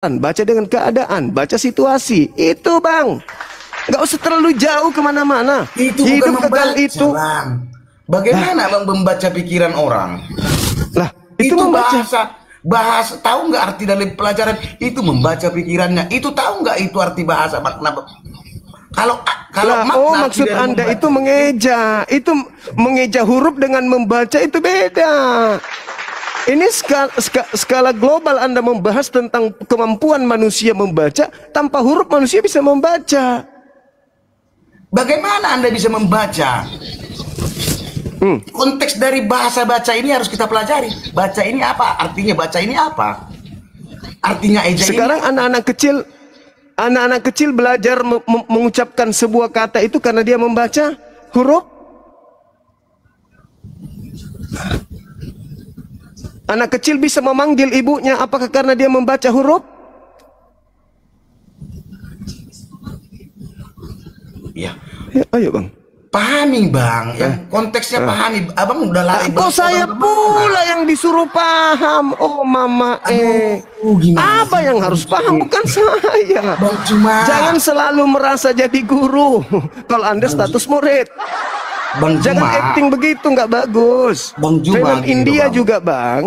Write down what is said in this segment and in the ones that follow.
baca dengan keadaan, baca situasi. Itu bang, nggak usah terlalu jauh kemana-mana. Itu Hidup bukan kekal membaca, itu. Bang. Bagaimana bang membaca pikiran orang? Lah, itu membaca. Bahasa, tahu nggak arti dari pelajaran itu membaca pikirannya? Itu tahu nggak itu arti bahasa makna? Kalau Lah, makna maksud Anda membaca, itu mengeja huruf dengan membaca itu beda. Ini skala global. Anda membahas tentang kemampuan manusia membaca. Tanpa huruf manusia bisa membaca. Bagaimana Anda bisa membaca? Konteks dari bahasa baca ini harus kita pelajari. Baca ini apa? Artinya baca ini apa? Artinya eja Sekarang ini. anak-anak kecil belajar mengucapkan sebuah kata itu karena dia membaca huruf. Anak kecil bisa memanggil ibunya apakah karena dia membaca huruf? Ya. Ayo bang. Pahami bang, yang konteksnya pahami. Abang udah lari. Kok saya pula yang disuruh paham? Oh mama apa yang harus paham bukan saya. Bang Cuma. Jangan selalu merasa jadi guru kalau Anda status murid. Bang Jangan Juma. acting begitu, nggak bagus. Bang Juma, Film gitu, India bang. juga bang.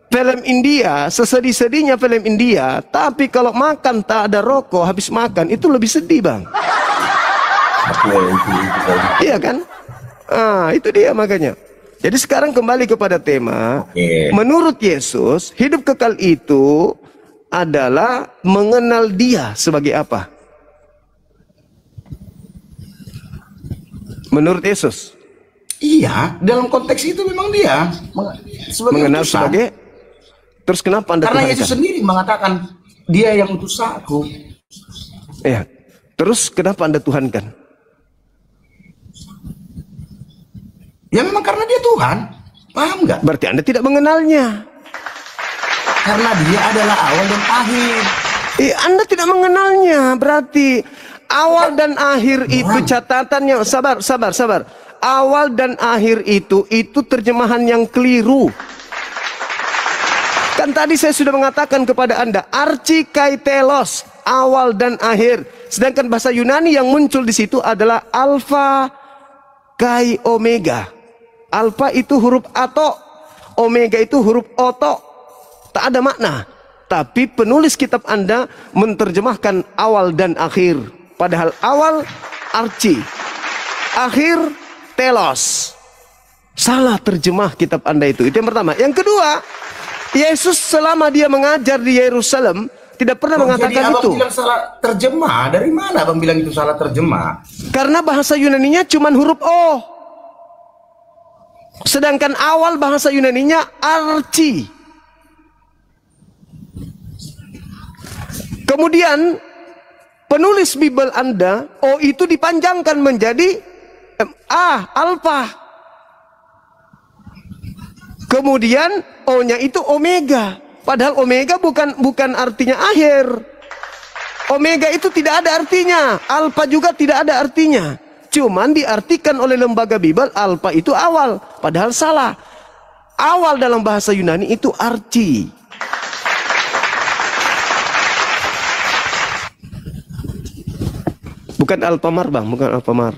Film India, sesedih-sedihnya film India, tapi kalau makan tak ada rokok, habis makan itu lebih sedih bang. Iya kan? Itu dia makanya. Jadi sekarang kembali kepada tema. Menurut Yesus, hidup kekal itu adalah mengenal Dia sebagai apa? Menurut Yesus. Iya, dalam konteks itu memang dia Mengenal utusan. sebagai. Terus kenapa Anda Karena tuhankan? Yesus sendiri mengatakan dia yang utus aku. Iya. Terus kenapa Anda tuhankan? Ya memang karena dia Tuhan. Paham nggak? Berarti Anda tidak mengenalnya. Karena dia adalah awal dan akhir. Anda tidak mengenalnya. Berarti awal dan akhir itu catatannya. Sabar. Awal dan akhir itu terjemahan yang keliru. Kan tadi saya sudah mengatakan kepada Anda, archi kai telos, awal dan akhir. Sedangkan bahasa Yunani yang muncul di situ adalah alfa kai omega. Alfa itu huruf ato, omega itu huruf oto. Tak ada makna. Tapi penulis kitab Anda menerjemahkan awal dan akhir. Padahal awal archi, akhir telos. Salah terjemah kitab Anda itu. Itu yang pertama. Yang kedua, Yesus selama dia mengajar di Yerusalem tidak pernah mengatakan itu. Abang bilang salah terjemah. Dari mana abang bilang itu salah terjemah? Karena bahasa Yunaninya cuma huruf O. Sedangkan awal bahasa Yunaninya archi. Kemudian penulis Bible Anda, O itu dipanjangkan menjadi alfa. Kemudian O-nya itu omega. Padahal omega bukan artinya akhir. Omega itu tidak ada artinya. Alfa juga tidak ada artinya. Cuman diartikan oleh lembaga Bible alfa itu awal. Padahal salah. Awal dalam bahasa Yunani itu archi. Bukan alfamar bang, bukan alfamar.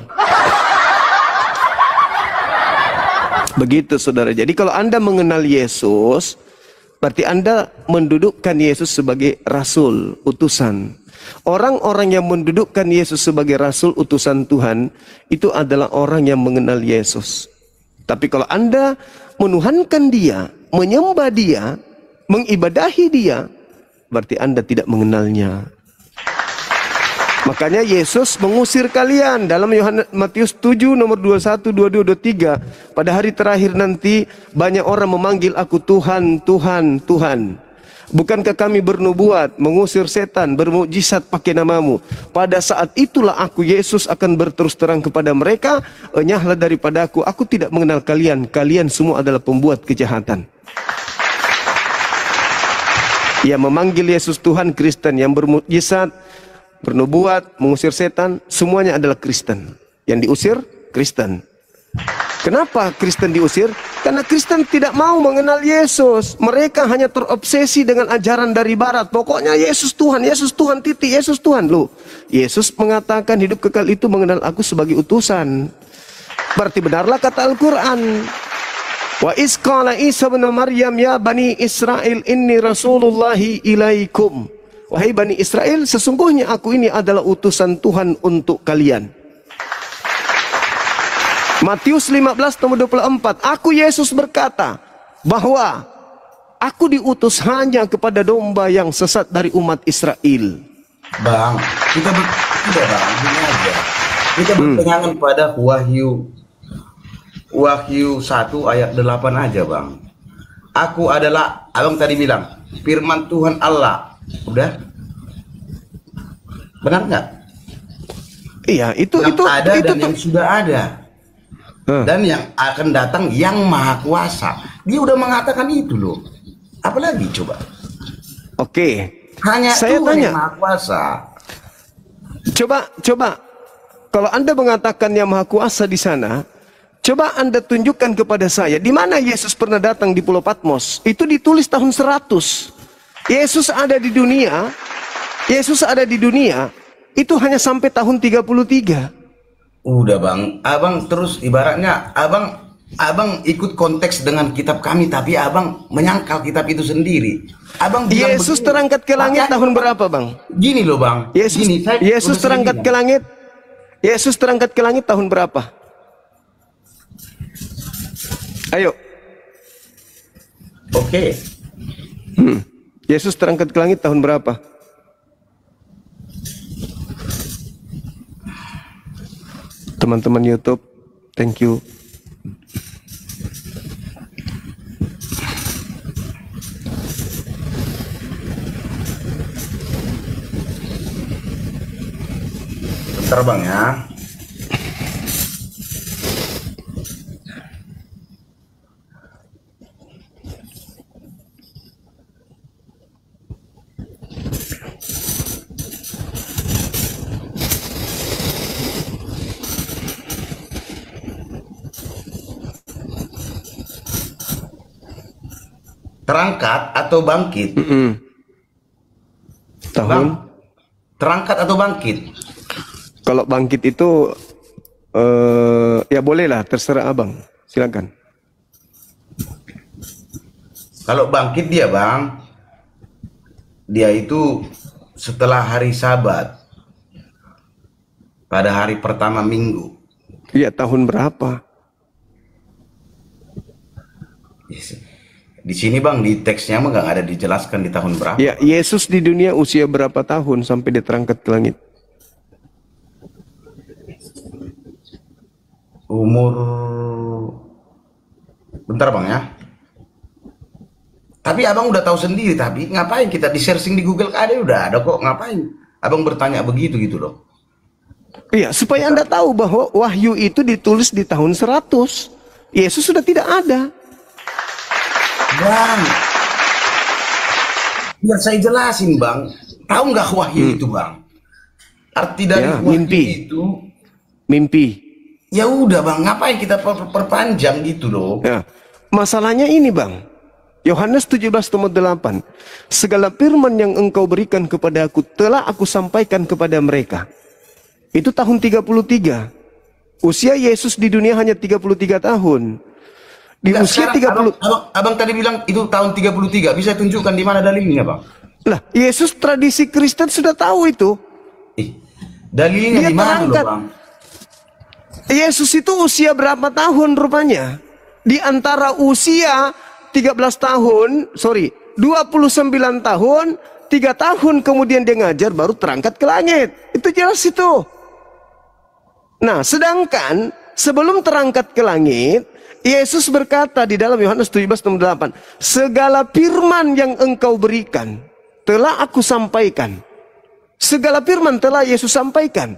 Begitu saudara. Jadi kalau Anda mengenal Yesus, berarti Anda mendudukkan Yesus sebagai rasul, utusan. Orang-orang yang mendudukkan Yesus sebagai rasul, utusan Tuhan, itu adalah orang yang mengenal Yesus. Tapi kalau Anda menuhankan Dia, menyembah Dia, mengibadahi Dia, berarti Anda tidak mengenalnya. Makanya Yesus mengusir kalian dalam Matius 7 nomor 21, 22, 23. Pada hari terakhir nanti banyak orang memanggil aku Tuhan, Tuhan, Tuhan. Bukankah kami bernubuat, mengusir setan, bermukjizat pakai namamu? Pada saat itulah aku Yesus akan berterus terang kepada mereka, enyahlah daripada aku tidak mengenal kalian. Kalian semua adalah pembuat kejahatan. Yang memanggil Yesus Tuhan Kristen, yang bermukjizat, bernubuat, mengusir setan, semuanya adalah Kristen. Yang diusir Kristen. Kenapa Kristen diusir? Karena Kristen tidak mau mengenal Yesus. Mereka hanya terobsesi dengan ajaran dari barat. Pokoknya Yesus Tuhan, titik, Yesus Tuhan. Loh, Yesus mengatakan hidup kekal itu mengenal aku sebagai utusan. Berarti benarlah kata Al-Quran. Wa isqala Isa bin Maryam ya Bani Israel inni Rasulullahi ilaikum. Wahai Bani Israel, sesungguhnya aku ini adalah utusan Tuhan untuk kalian. Matius 15 nomor 24. Aku Yesus berkata bahwa aku diutus hanya kepada domba yang sesat dari umat Israel. Bang, tidak bang, gini aja. Kita berpegangan pada Wahyu 1 ayat 8 aja bang. Aku adalah, abang tadi bilang, firman Tuhan Allah. Udah? Benar nggak? Iya, itu ada itu dan yang sudah ada. Dan yang akan datang yang maha kuasa. Dia udah mengatakan itu loh. Apalagi coba. Oke. Hanya saya Tuhan tanya, yang maha kuasa. Coba. Kalau Anda mengatakan yang maha kuasa di sana, coba Anda tunjukkan kepada saya di mana Yesus pernah datang di Pulau Patmos. Itu ditulis tahun 100. Yesus ada di dunia. Itu hanya sampai tahun 33. Udah bang, abang terus ibaratnya abang ikut konteks dengan kitab kami, tapi abang menyangkal kitab itu sendiri. Abang bilang Yesus begini, terangkat ke langit tahun berapa bang? Gini loh bang. Yesus terangkat ke langit. Yesus terangkat ke langit tahun berapa? Ayo. Oke. Yesus terangkat ke langit tahun berapa? Teman-teman YouTube, thank you. Bentar bang ya. Terangkat atau bangkit? Tahun? Bang, terangkat atau bangkit? Kalau bangkit itu ya boleh lah, terserah abang. Silakan. Kalau bangkit dia bang, dia itu setelah hari Sabat, pada hari pertama minggu. Iya, tahun berapa? Di sini bang, di teksnya mah nggak ada dijelaskan di tahun berapa. Ya, Yesus di dunia usia berapa tahun sampai dia terangkat ke langit? Umur, bentar bang ya. Tapi abang udah tahu sendiri, tapi ngapain kita di searching di Google, udah ada kok, ngapain abang bertanya begitu gitu loh. Iya, supaya Anda tahu bahwa Wahyu itu ditulis di tahun 100. Yesus sudah tidak ada. Bang, biar saya jelasin bang, tahu nggak Wahyu itu bang? Arti dari Ya, Wahyu mimpi. itu Mimpi. ya udah bang, ngapain kita perpanjang gitu loh. Ya, masalahnya ini bang, Yohanes 17:8, segala firman yang engkau berikan kepada aku telah aku sampaikan kepada mereka. Itu tahun 33. Usia Yesus di dunia hanya 33 tahun. Di Nggak, usia sekarang 30. abang tadi bilang itu tahun 33, bisa tunjukkan di mana dalilnya bang? Lah, Yesus tradisi Kristen sudah tahu itu. Dalilnya Dia di mana loh terangkat. bang? Yesus itu usia berapa tahun rupanya? Di antara usia 29 tahun, 3 tahun kemudian dia ngajar baru terangkat ke langit. Itu jelas itu. Nah, sedangkan sebelum terangkat ke langit, Yesus berkata di dalam Yohanes 17:8, segala firman yang engkau berikan telah aku sampaikan. Segala firman telah Yesus sampaikan.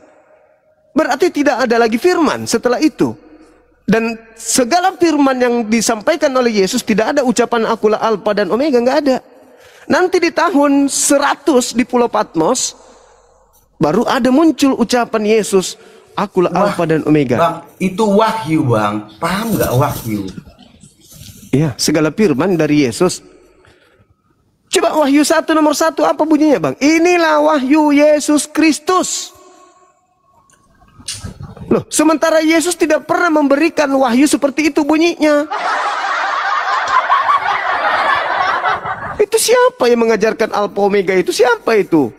Berarti tidak ada lagi firman setelah itu. Dan segala firman yang disampaikan oleh Yesus, tidak ada ucapan akulah Alfa dan Omega, nggak ada. Nanti di tahun 100 di Pulau Patmos, baru ada muncul ucapan Yesus, Akulah Alfa dan Omega. Bang, itu wahyu bang. Paham nggak wahyu? Ya, segala firman dari Yesus. Coba Wahyu 1 nomor 1 apa bunyinya bang? Inilah wahyu Yesus Kristus. Loh, sementara Yesus tidak pernah memberikan wahyu seperti itu bunyinya. Itu siapa yang mengajarkan Alfa Omega itu? Siapa itu?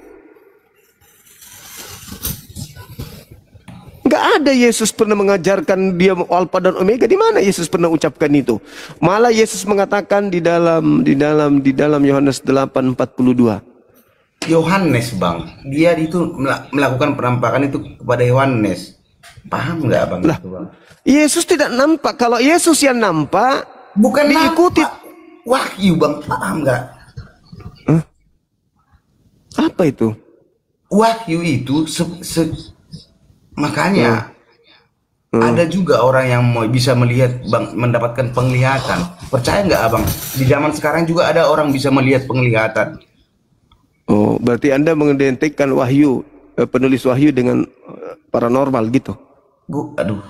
Nggak ada Yesus pernah mengajarkan dia Alfa dan Omega. Di mana Yesus pernah ucapkan itu? Malah Yesus mengatakan di dalam Yohanes 8:42. Yohanes bang, dia itu melakukan penampakan itu kepada Yohanes. Paham nggak bang? Lah, itu, bang? Yesus tidak nampak. Kalau Yesus yang nampak, Bukan diikuti. nampak. Wahyu bang, paham nggak? Apa itu? Wahyu itu makanya ada juga orang yang bisa melihat bang, mendapatkan penglihatan. Percaya nggak abang? Di zaman sekarang juga ada orang bisa melihat penglihatan. Oh, berarti Anda mengidentikan wahyu, penulis wahyu dengan paranormal gitu? Aduh.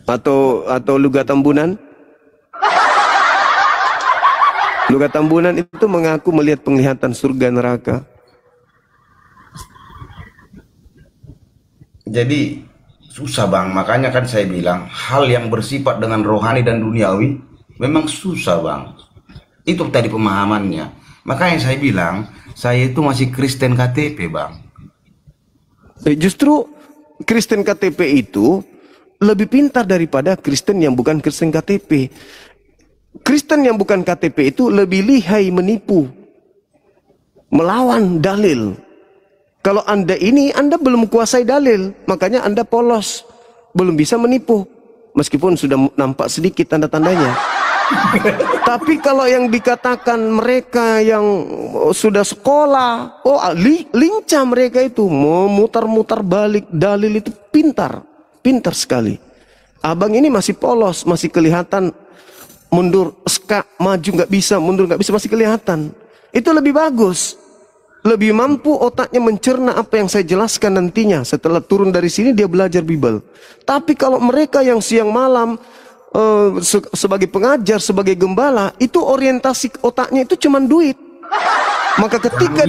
Atau Luga Tambunan? Luga Tambunan itu mengaku melihat penglihatan surga neraka. Jadi susah bang, makanya kan saya bilang hal yang bersifat dengan rohani dan duniawi memang susah bang. Itu tadi pemahamannya. Makanya saya bilang saya itu masih Kristen KTP bang. Justru Kristen KTP itu lebih pintar daripada Kristen yang bukan Kristen KTP. Kristen yang bukan KTP itu lebih lihai menipu, melawan dalil. Kalau Anda belum kuasai dalil, makanya Anda polos, belum bisa menipu, meskipun sudah nampak sedikit tanda-tandanya. Tapi kalau yang dikatakan mereka yang sudah sekolah, lincah mereka itu, memutar-mutar balik dalil itu pintar sekali. Abang ini masih polos, masih kelihatan mundur, maju nggak bisa, mundur nggak bisa, masih kelihatan. Itu lebih bagus. Lebih mampu otaknya mencerna apa yang saya jelaskan nantinya. Setelah turun dari sini dia belajar Bible. Tapi kalau mereka yang siang malam sebagai pengajar, sebagai gembala, itu orientasi otaknya itu cuma duit. Maka ketika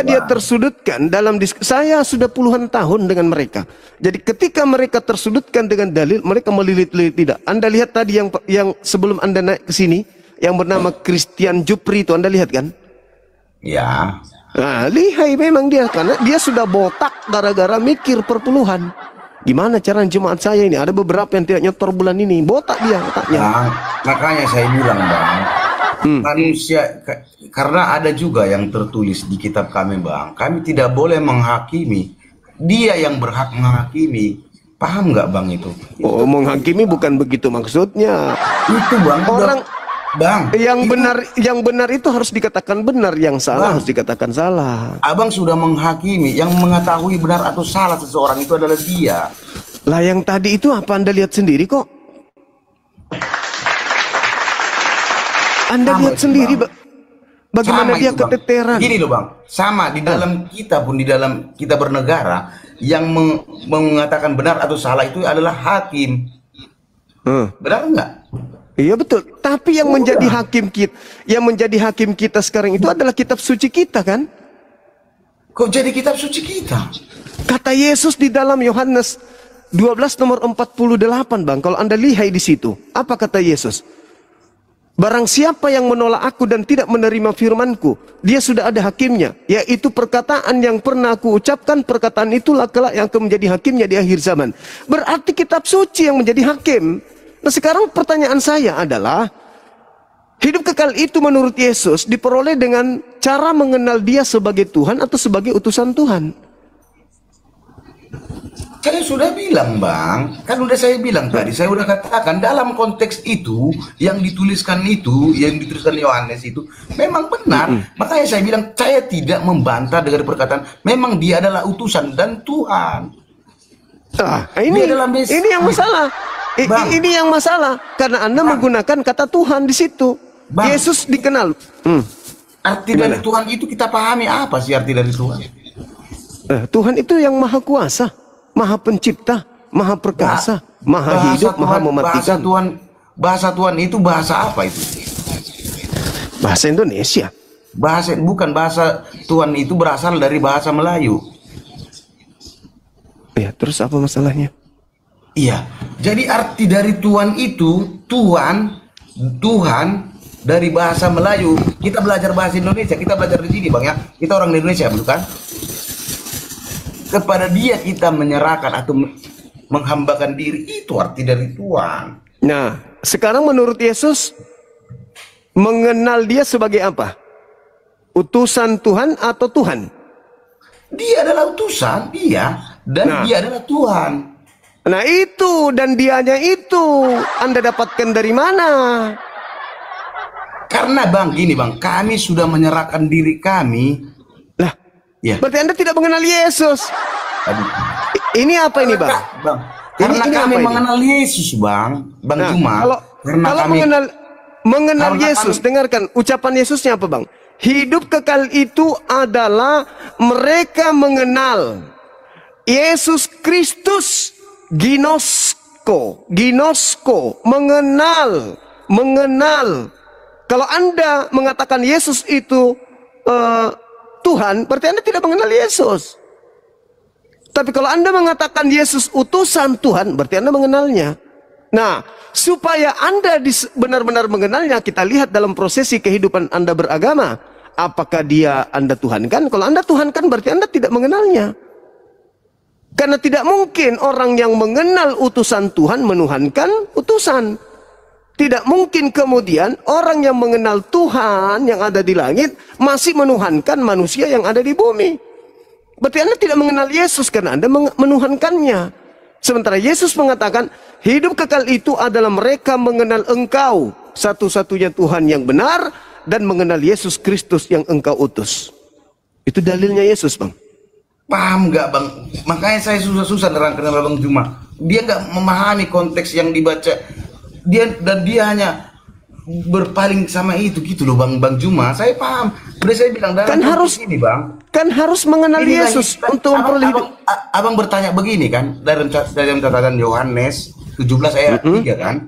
dia tersudutkan, dalam saya sudah puluhan tahun dengan mereka. Jadi ketika mereka tersudutkan dengan dalil, mereka melilit-lilit tidak. Anda lihat tadi yang sebelum Anda naik ke sini, yang bernama Christian Jupri itu Anda lihat kan? Ya. Nah, lihai memang dia, karena dia sudah botak gara-gara mikir perpuluhan. Gimana cara jemaat saya ini? Ada beberapa yang tidak nyetor bulan ini, botak dia otaknya. Bang, makanya saya bilang bang, manusia karena ada juga yang tertulis di kitab kami bang, kami tidak boleh menghakimi, dia yang berhak menghakimi. Paham nggak bang itu? Oh, menghakimi bukan begitu maksudnya. Itu bang, orang bang, yang benar itu harus dikatakan benar, yang salah harus dikatakan salah. Abang sudah menghakimi, yang mengetahui benar atau salah seseorang itu adalah dia. Lah yang tadi itu apa Anda lihat sendiri kok? Anda Sama lihat sendiri bagaimana sama dia itu, bang. keteteran. Gini loh bang, sama di dalam kita pun, di dalam kita bernegara, yang mengatakan benar atau salah itu adalah hakim. Benar enggak? Iya betul. Tapi yang menjadi hakim kita sekarang itu adalah kitab suci kita kan? Kok jadi kitab suci kita? Kata Yesus di dalam Yohanes 12 nomor 48 bang. Kalau Anda lihat di situ, apa kata Yesus? Barang siapa yang menolak aku dan tidak menerima firmanku, dia sudah ada hakimnya, yaitu perkataan yang pernah aku ucapkan. Perkataan itulah kelak yang akan menjadi hakimnya di akhir zaman. Berarti kitab suci yang menjadi hakim. Nah sekarang pertanyaan saya adalah, hidup kekal itu menurut Yesus diperoleh dengan cara mengenal dia sebagai Tuhan atau sebagai utusan Tuhan? Saya sudah bilang bang, kan udah saya bilang tadi, saya udah katakan dalam konteks itu, yang dituliskan Yohanes itu memang benar. Makanya saya bilang, saya tidak membantah dengan perkataan, memang dia adalah utusan dan Tuhan. Ini yang masalah. Ini yang masalah karena Anda menggunakan kata Tuhan di situ. Bang, Yesus dikenal. Arti dari Tuhan itu kita pahami apa sih arti dari Tuhan? Tuhan itu yang maha kuasa, maha pencipta, maha perkasa, maha hidup, maha mematikan. Bahasa Tuhan itu bahasa apa itu? Bahasa Indonesia. Bukan bahasa Tuhan itu berasal dari bahasa Melayu. Ya, terus apa masalahnya? Iya, jadi arti dari Tuhan itu Tuhan dari bahasa Melayu. Kita belajar bahasa Indonesia, kita belajar di sini, Bang, ya. Kita orang Indonesia, bukan? Kepada Dia kita menyerahkan atau menghambakan diri, itu arti dari Tuhan. Nah, sekarang menurut Yesus mengenal Dia sebagai apa? Utusan Tuhan atau Tuhan? Dia adalah utusan, Dia, dan Dia adalah Tuhan. Nah itu, dan Dianya itu Anda dapatkan dari mana? Karena Bang, gini Bang, kami sudah menyerahkan diri kami. Lah, ya. Berarti Anda tidak mengenal Yesus. Aduh. Ini apa ini, Bang? Bang, karena ini kami apa ini? mengenal Yesus, Bang Juma. Kalau kami mengenal Yesus, dengarkan ucapan Yesusnya apa, Bang? Hidup kekal itu adalah mereka mengenal Yesus Kristus. Ginosko, mengenal. Kalau Anda mengatakan Yesus itu Tuhan, berarti Anda tidak mengenal Yesus. Tapi kalau Anda mengatakan Yesus utusan Tuhan, berarti Anda mengenalnya. Nah, supaya Anda benar-benar mengenalnya, kita lihat dalam prosesi kehidupan Anda beragama. Apakah Dia Anda tuhankan? Kalau Anda tuhankan, berarti Anda tidak mengenalnya. Karena tidak mungkin orang yang mengenal utusan Tuhan menuhankan utusan. Tidak mungkin kemudian orang yang mengenal Tuhan yang ada di langit masih menuhankan manusia yang ada di bumi. Berarti Anda tidak mengenal Yesus karena Anda menuhankannya. Sementara Yesus mengatakan hidup kekal itu adalah mereka mengenal Engkau, satu-satunya Tuhan yang benar, dan mengenal Yesus Kristus yang Engkau utus. Itu dalilnya Yesus, Bang. Paham nggak, Bang? Makanya saya susah-susah nerangkan Bang Juma. Dia nggak memahami konteks yang dibaca. Dia hanya berpaling sama itu gitu loh, Bang Juma. Saya paham. Udah saya bilang dalam harus ini, Bang. Kan harus mengenal Yesus untuk memperoleh hidup. Abang bertanya begini kan, dalam catatan Yohanes 17 ayat 3 kan.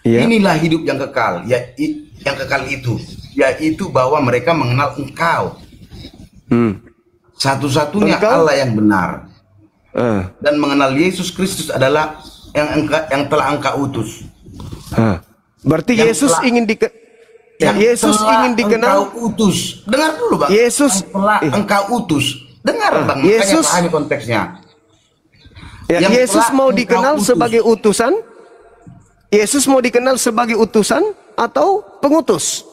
Iya. Inilah hidup yang kekal, yang kekal itu, yaitu bahwa mereka mengenal Engkau. Satu-satunya Allah yang benar, dan mengenal Yesus Kristus adalah yang telah Engkau utus. Berarti Yesus ingin dikenal. Engkau utus. Dengar dulu, Bang. Yesus yang telah Engkau utus. Dengar, Bang. Yesus, makanya pahami konteksnya. Yesus mau dikenal sebagai utusan. Yesus mau dikenal sebagai utusan atau pengutus?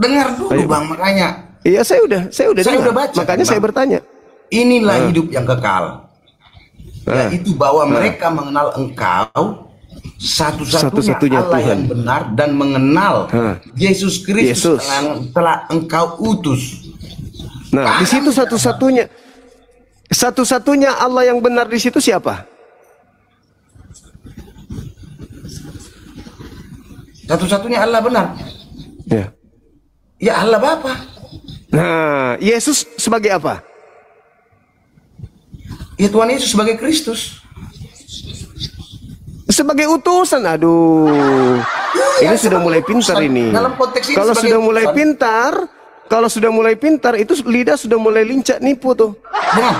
Dengar dulu, Bang, makanya. Iya, saya udah baca. Makanya saya bertanya. Inilah hidup yang kekal. Yaitu bahwa mereka mengenal Engkau, satu-satunya Allah Tuhan yang benar, dan mengenal Yesus Kristus yang telah Engkau utus. Nah, di situ satu-satunya Allah yang benar di situ siapa? Satu-satunya Allah benar. Ya Allah Bapa. Nah, Yesus sebagai apa? Ya Tuhan Yesus sebagai Kristus. Sebagai utusan. Aduh. Ini sudah mulai pintar ini. Dalam konteks ini kalau sudah mulai pintar, itu lidah sudah mulai lincah nipu tuh. Bang,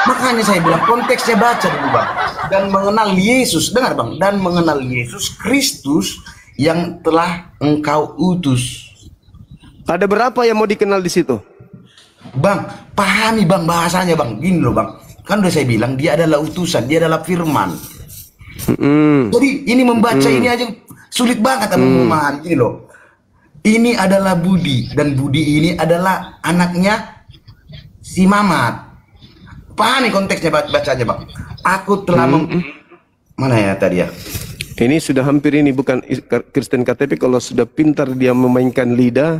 makanya saya bilang konteksnya baca dulu, Bang. Dan mengenal Yesus, dengar Bang, dan mengenal Yesus Kristus yang telah Engkau utus. Ada berapa yang mau dikenal di situ? Bang, pahami Bang bahasanya, Bang. Gini loh, Bang. Kan udah saya bilang dia adalah utusan, dia adalah firman. Jadi ini membaca ini aja sulit banget memahami. Gini loh. Ini adalah Budi, dan Budi ini adalah anaknya si Mamat. Pahami konteksnya bacanya, Bang. Aku telah mana ya tadi ya? Ini sudah hampir ini bukan Kristen KTP kalau sudah pintar dia memainkan lidah.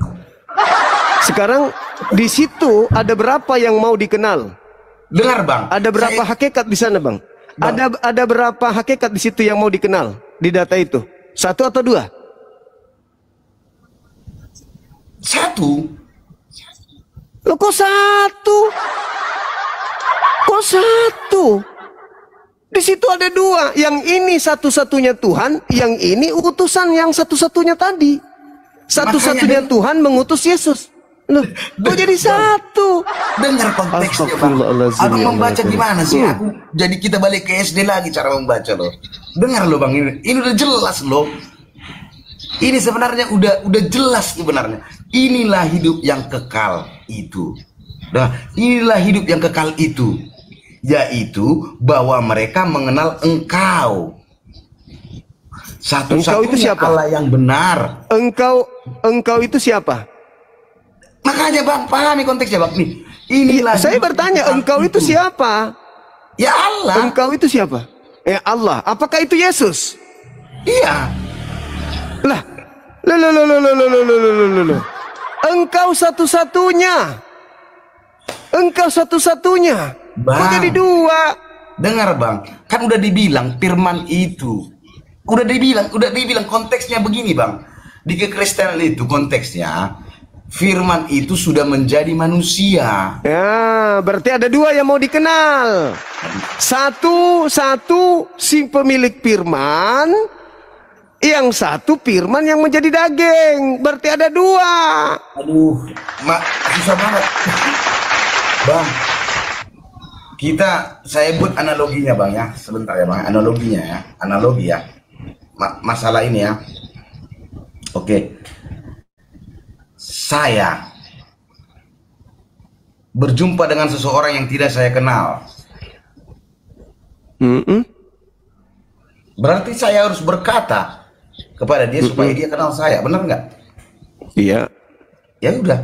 Sekarang di situ ada berapa yang mau dikenal? Dengar, Bang. Ada berapa hakikat di sana, Bang? Ada berapa hakikat di situ yang mau dikenal di data itu? 1 atau 2? 1. Loh, kok satu? Kok satu? Di situ ada dua. Yang ini satu-satunya Tuhan, yang ini utusan yang satu-satunya tadi. Satu-satunya Tuhan mengutus Yesus. Loh, kok jadi satu? Dengar konteksnya, Bang. Abang membaca gimana sih? Aku jadi kita balik ke SD lagi cara membaca loh. Dengar loh, Bang, ini udah jelas loh. Ini sebenarnya udah jelas sebenarnya. Inilah hidup yang kekal itu. Nah, inilah hidup yang kekal itu, yaitu bahwa mereka mengenal Engkau. Engkau itu siapa? Allah yang benar. Engkau itu siapa? Makanya, Bang, pahami konteksnya, Bang. Nih, inilah saya bertanya, engkau itu siapa? Ya Allah. Engkau itu siapa? Ya Allah. Apakah itu Yesus? Iya. Lah, engkau satu-satunya. Engkau satu-satunya. Kok jadi dua? Dengar, Bang, kan udah dibilang firman itu. Udah dibilang konteksnya begini, Bang. Di kekristenan itu konteksnya firman itu sudah menjadi manusia. Ya, berarti ada dua yang mau dikenal. Satu si pemilik firman, yang satu firman yang menjadi daging. Berarti ada dua. Aduh, susah banget. Bang, saya buat analoginya, Bang, ya. Sebentar ya, Bang, analogi ya. Masalah ini ya. Oke. Saya berjumpa dengan seseorang yang tidak saya kenal. Berarti saya harus berkata kepada dia supaya dia kenal saya, benar nggak? Iya. Ya udah.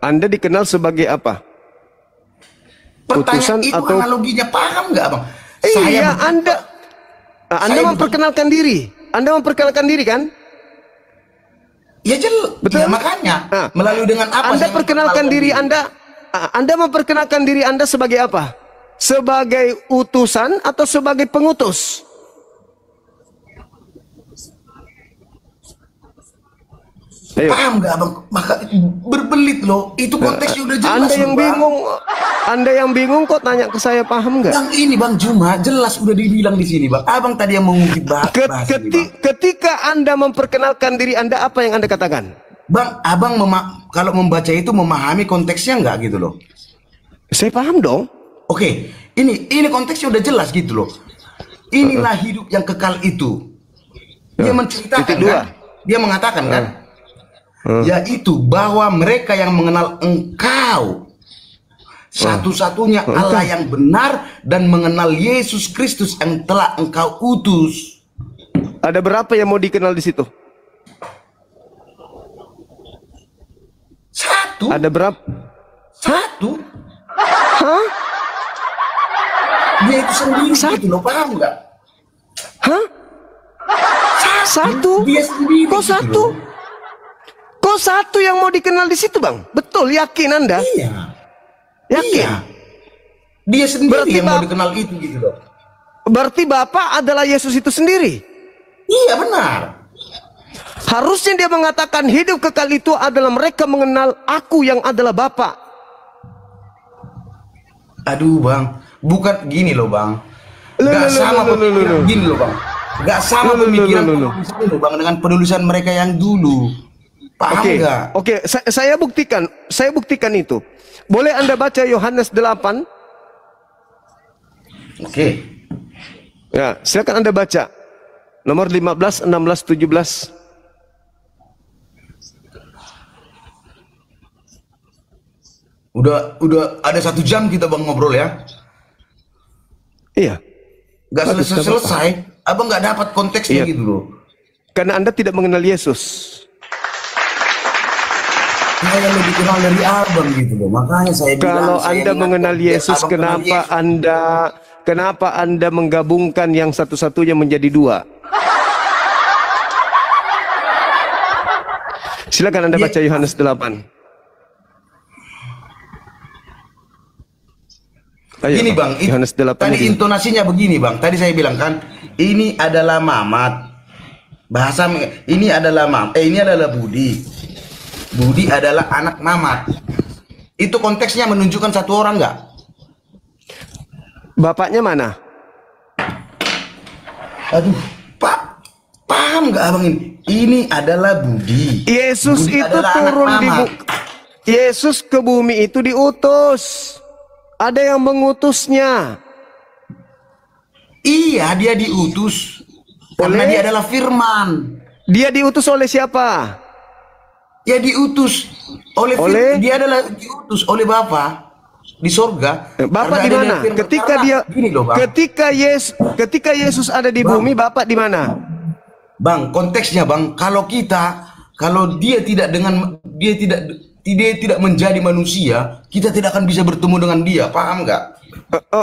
Anda dikenal sebagai apa? Pertanyaan itu atau analoginya, paham nggak, Bang? Iya, Anda memperkenalkan diri. Anda memperkenalkan diri kan? Ya betul. Ya, makanya melalui dengan apa Anda perkenalkan diri Anda? Anda memperkenalkan diri Anda sebagai apa? Sebagai utusan atau sebagai pengutus? Ayo. Paham nggak, Bang? Maka berbelit loh. Itu konteksnya udah jelas. Anda yang bingung kok tanya ke saya, paham nggak? Bang, ini Bang Juma jelas udah dibilang di sini, Bang. Abang tadi yang mengungkit ketika Anda memperkenalkan diri Anda, apa yang Anda katakan? Bang, abang kalau membaca itu memahami konteksnya nggak gitu loh? Saya paham dong. Oke, ini konteksnya udah jelas gitu loh. Inilah hidup yang kekal itu. Dia menceritakan kan? Dia mengatakan kan? Yaitu bahwa mereka yang mengenal Engkau satu-satunya Allah yang benar dan mengenal Yesus Kristus yang telah Engkau utus. Ada berapa yang mau dikenal di situ? Satu. Ada berapa? Satu. Hah? Dia itu sendiri gitu loh, paham nggak? Hah? Satu? Dia sendiri. Kok satu? Gitu. Kok satu yang mau dikenal di situ, Bang? Betul, yakin Anda? Iya. Yakin? Iya. Dia sendiri yang mau dikenal itu gitu loh. Berarti Bapa adalah Yesus itu sendiri? Iya, benar. Harusnya dia mengatakan hidup kekal itu adalah mereka mengenal Aku yang adalah Bapa. Aduh, Bang. Bukan gini loh, Bang. Gak sama pemikiran gini loh, Bang. Gak sama pemikiran penulisan loh, Bang, dengan penulisan mereka yang dulu. Paham nggak? Oke, saya buktikan itu. Boleh Anda baca Yohanes 8? Oke. Ya, silakan Anda baca. Nomor 15, 16, 17. Udah ada 1 jam kita, Bang, ngobrol ya. Iya. Gak selesai. Abang nggak dapat konteksnya gitu loh. Karena Anda tidak mengenal Yesus. Saya lebih kenal dari abang gitu loh. Makanya saya bilang, kalau Anda mengenal Yesus, kenapa Anda menggabungkan yang satu-satunya menjadi dua? Silakan Anda baca Yohanes 8. Ayo, ini Bang, Yohanes 8 tadi intonasinya begini, Bang. Tadi saya bilang kan, ini adalah Mamat. Bahasa ini adalah Budi. Budi adalah anak Mamat. Itu konteksnya menunjukkan satu orang nggak? Bapaknya mana? Aduh, Pak, paham nggak abang ini? Ini adalah Budi. Yesus Budi itu adalah anak turun di Mamat. Yesus ke bumi itu diutus. Ada yang mengutusnya. Iya, dia diutus karena Oleh? dia adalah Firman. Dia diutus oleh siapa? Dia diutus oleh? Dia adalah diutus oleh Bapa di sorga. Bapak Karena di dia mana? Firman. Ketika Karena, dia gini loh, Bang. ketika Yesus ada di bumi, Bapak di mana? Bang, konteksnya Bang, kalau dia tidak menjadi manusia, kita tidak akan bisa bertemu dengan dia, paham nggak?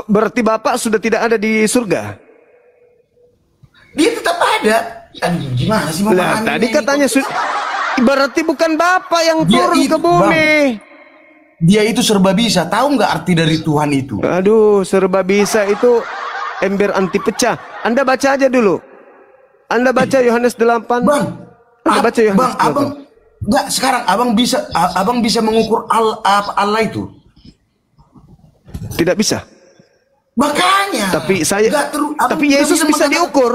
Berarti Bapak sudah tidak ada di surga. Dia tetap ada. Gimana sih Lah, tadi katanya berarti bukan Bapak yang Dia turun itu, ke bumi. dia itu serba bisa. Tahu nggak arti dari Tuhan itu? Aduh, serba bisa itu ember anti pecah. Anda baca aja dulu. Anda baca Yohanes 8. Bang, Anda baca Yohanes Bang, 8. abang nggak sekarang abang bisa mengukur Allah itu. Tidak bisa. Makanya. Tapi abang tapi nggak Yesus bisa mengatakan- diukur.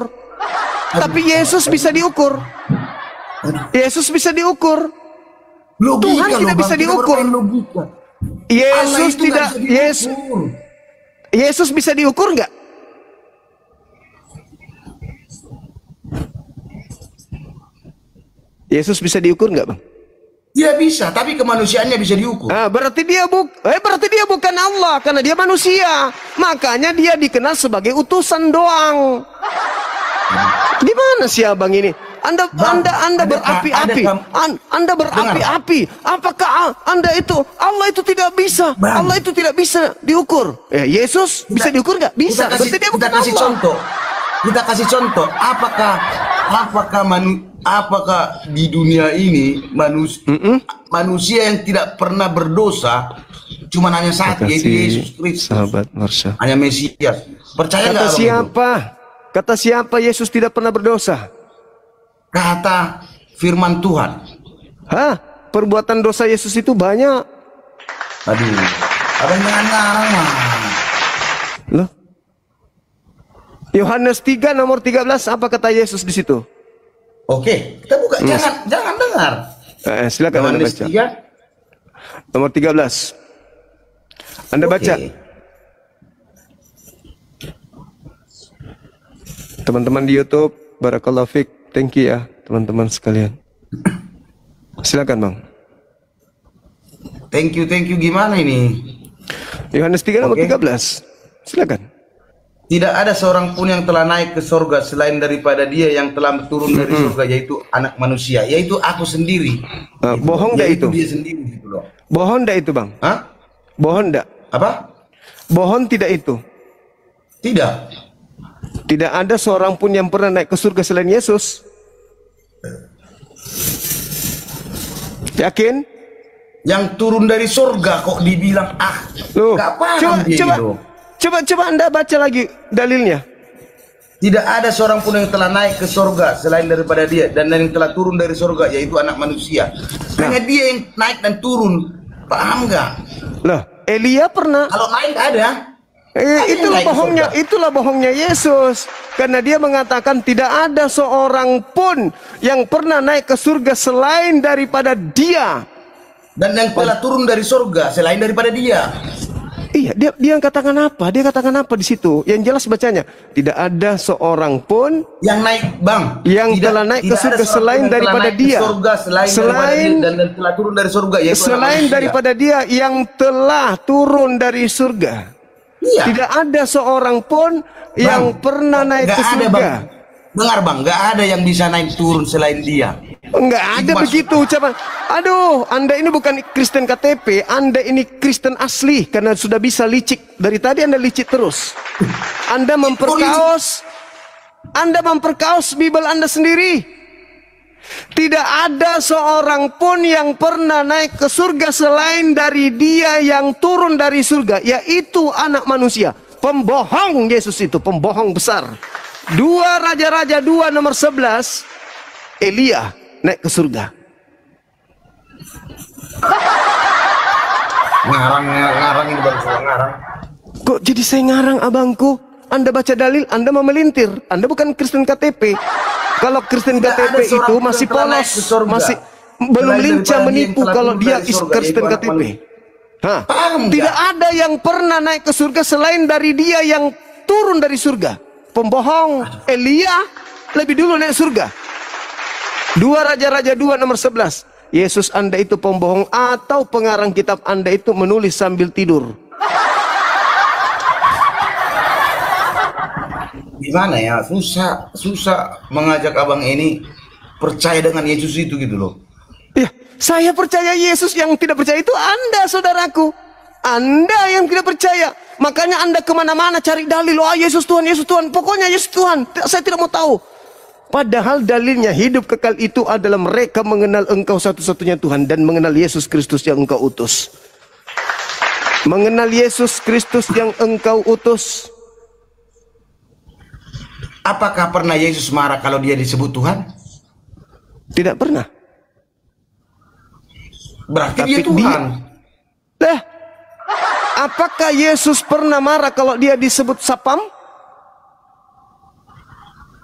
Tapi Yesus bisa diukur. Yesus bisa diukur. Logika Tuhan loh, tidak Bang, bisa kita diukur. bermain logika. Allah Yesus itu nggak tidak bisa diukur. Yesus bisa diukur nggak? Yesus bisa diukur nggak, Bang? Dia bisa, tapi kemanusiaannya bisa diukur. Berarti dia bukan Allah karena dia manusia. Makanya dia dikenal sebagai utusan doang. Di mana sih abang ini? Anda berapi-api. Anda berapi-api. Apakah Anda itu Allah itu tidak bisa? Bang. Allah itu tidak bisa diukur. Yesus bisa diukur nggak? Bisa. Berarti dia bukan Allah. Kita kasih contoh. Apakah di dunia ini manusia yang tidak pernah berdosa cuma hanya satu, yaitu Yesus Kristus. Sahabat Marsha. Hanya Mesias. Percaya nggak? Kata siapa Yesus tidak pernah berdosa? Kata firman Tuhan. Perbuatan dosa Yesus itu banyak. Aduh, abang jangan ngarang mah. Loh? Yohanes 3 nomor 13 apa kata Yesus di situ? Oke, kita buka. Jangan dengar. Silakan Anda baca. 3. Nomor 13. Anda baca. Teman-teman di YouTube, barakallahu fiik. Thank you ya, teman-teman sekalian. Silakan, Bang. Thank you. Gimana ini? Yohanes 3 nomor 13. Silakan. Tidak ada seorang pun yang telah naik ke surga selain daripada dia yang telah turun dari surga, yaitu anak manusia, yaitu aku sendiri. Bohong dah itu. Dia sendiri gitu loh. Bohong dah itu, Bang. Hah? Bohong dah. Apa? Bohong tidak itu. Tidak. Tidak ada seorang pun yang pernah naik ke surga selain Yesus. Yakin? Yang turun dari surga kok dibilang Loh, gak paham dia gitu. Coba Anda baca lagi dalilnya. Tidak ada seorang pun yang telah naik ke surga selain daripada dia, dan yang telah turun dari surga yaitu anak manusia. Hanya dia yang naik dan turun. Paham nggak? Loh, Elia pernah. Kalau naik ada. Itulah bohongnya Yesus. Karena dia mengatakan tidak ada seorang pun yang pernah naik ke surga selain daripada dia. Dan yang telah turun dari surga selain daripada dia. Iya, dia katakan apa? Dia katakan apa di situ? Yang jelas bacanya, tidak ada seorang pun yang naik, Bang. Yang telah naik ke surga selain daripada dia. Selain dan telah turun dari surga, yaitu selain daripada dia yang telah turun dari surga. Iya. Tidak ada seorang pun yang pernah naik ke surga. Dengar, Bang, nggak ada yang bisa naik turun selain dia. Enggak ada begitu ucapan. Aduh, Anda ini bukan Kristen KTP, Anda ini Kristen asli karena sudah bisa licik. Dari tadi Anda licik terus. Anda memperkaos Bible Anda sendiri. Tidak ada seorang pun yang pernah naik ke surga selain dari dia yang turun dari surga, yaitu anak manusia. Pembohong Yesus itu, pembohong besar. 2 Raja-Raja 2 nomor 11, Elia naik ke surga. Ngarang ini baru soal ngarang. Kok jadi saya ngarang, abangku? Anda baca dalil, Anda mau melintir. Anda bukan Kristen KTP. Kalau Kristen Tidak ada KTP itu seorang pun masih yang telah naik polos, ke surga. masih belum Selain lincah daripada dia menipu yang telah kalau turun dia dari is surga, Kristen yaitu KTP. Hah? Paham Tidak nggak? ada yang pernah naik ke surga selain dari dia yang turun dari surga. Pembohong, Elia lebih dulu naik surga. 2 Raja-Raja 2 nomor 11. Yesus Anda itu pembohong atau pengarang kitab Anda itu menulis sambil tidur. Gimana ya, susah mengajak abang ini percaya dengan Yesus itu gitu loh. Ya, saya percaya Yesus, yang tidak percaya itu Anda, saudaraku. Anda yang tidak percaya. Makanya Anda kemana-mana cari dalil. Oh, Yesus Tuhan. Pokoknya Yesus Tuhan. Saya tidak mau tahu. Padahal dalilnya hidup kekal itu adalah mereka mengenal Engkau satu-satunya Tuhan dan mengenal Yesus Kristus yang Engkau utus. Mengenal Yesus Kristus yang Engkau utus. Apakah pernah Yesus marah kalau dia disebut Tuhan? Tidak pernah. Berarti Tapi dia Tuhan. Apakah Yesus pernah marah kalau dia disebut sapam?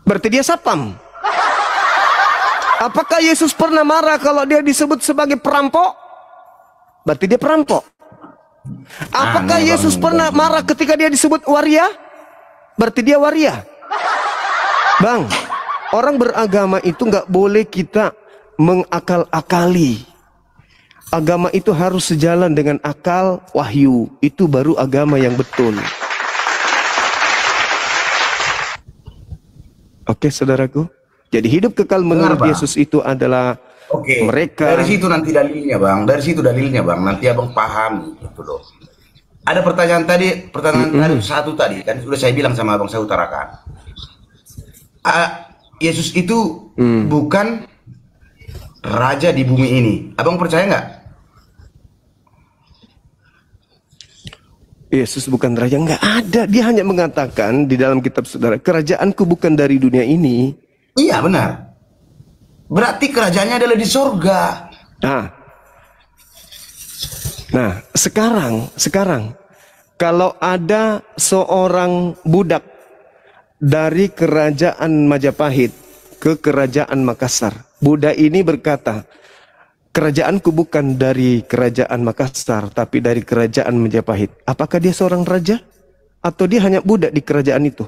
Berarti dia sapam. Apakah Yesus pernah marah kalau dia disebut sebagai perampok? Berarti dia perampok. Apakah Yesus pernah marah ketika dia disebut waria? Berarti dia waria. Bang, orang beragama itu nggak boleh kita mengakal-akali. Agama itu harus sejalan dengan akal, wahyu. Itu baru agama yang betul. Oke, saudaraku. Jadi hidup kekal menurut Yesus itu adalah mereka. Dari situ nanti dalilnya, Bang. Dari situ dalilnya, Bang. Nanti abang paham gitu loh. Ada pertanyaan tadi satu tadi kan sudah saya bilang sama abang, saya utarakan. Yesus itu bukan raja di bumi ini. Abang percaya nggak? Yesus bukan raja, nggak ada. Dia hanya mengatakan di dalam kitab saudara, kerajaanku bukan dari dunia ini. Iya benar. Berarti kerajaannya adalah di surga. Nah, sekarang kalau ada seorang budak dari kerajaan Majapahit ke kerajaan Makassar, budak ini berkata, kerajaanku bukan dari kerajaan Makassar, tapi dari kerajaan Majapahit. Apakah dia seorang raja? Atau dia hanya budak di kerajaan itu?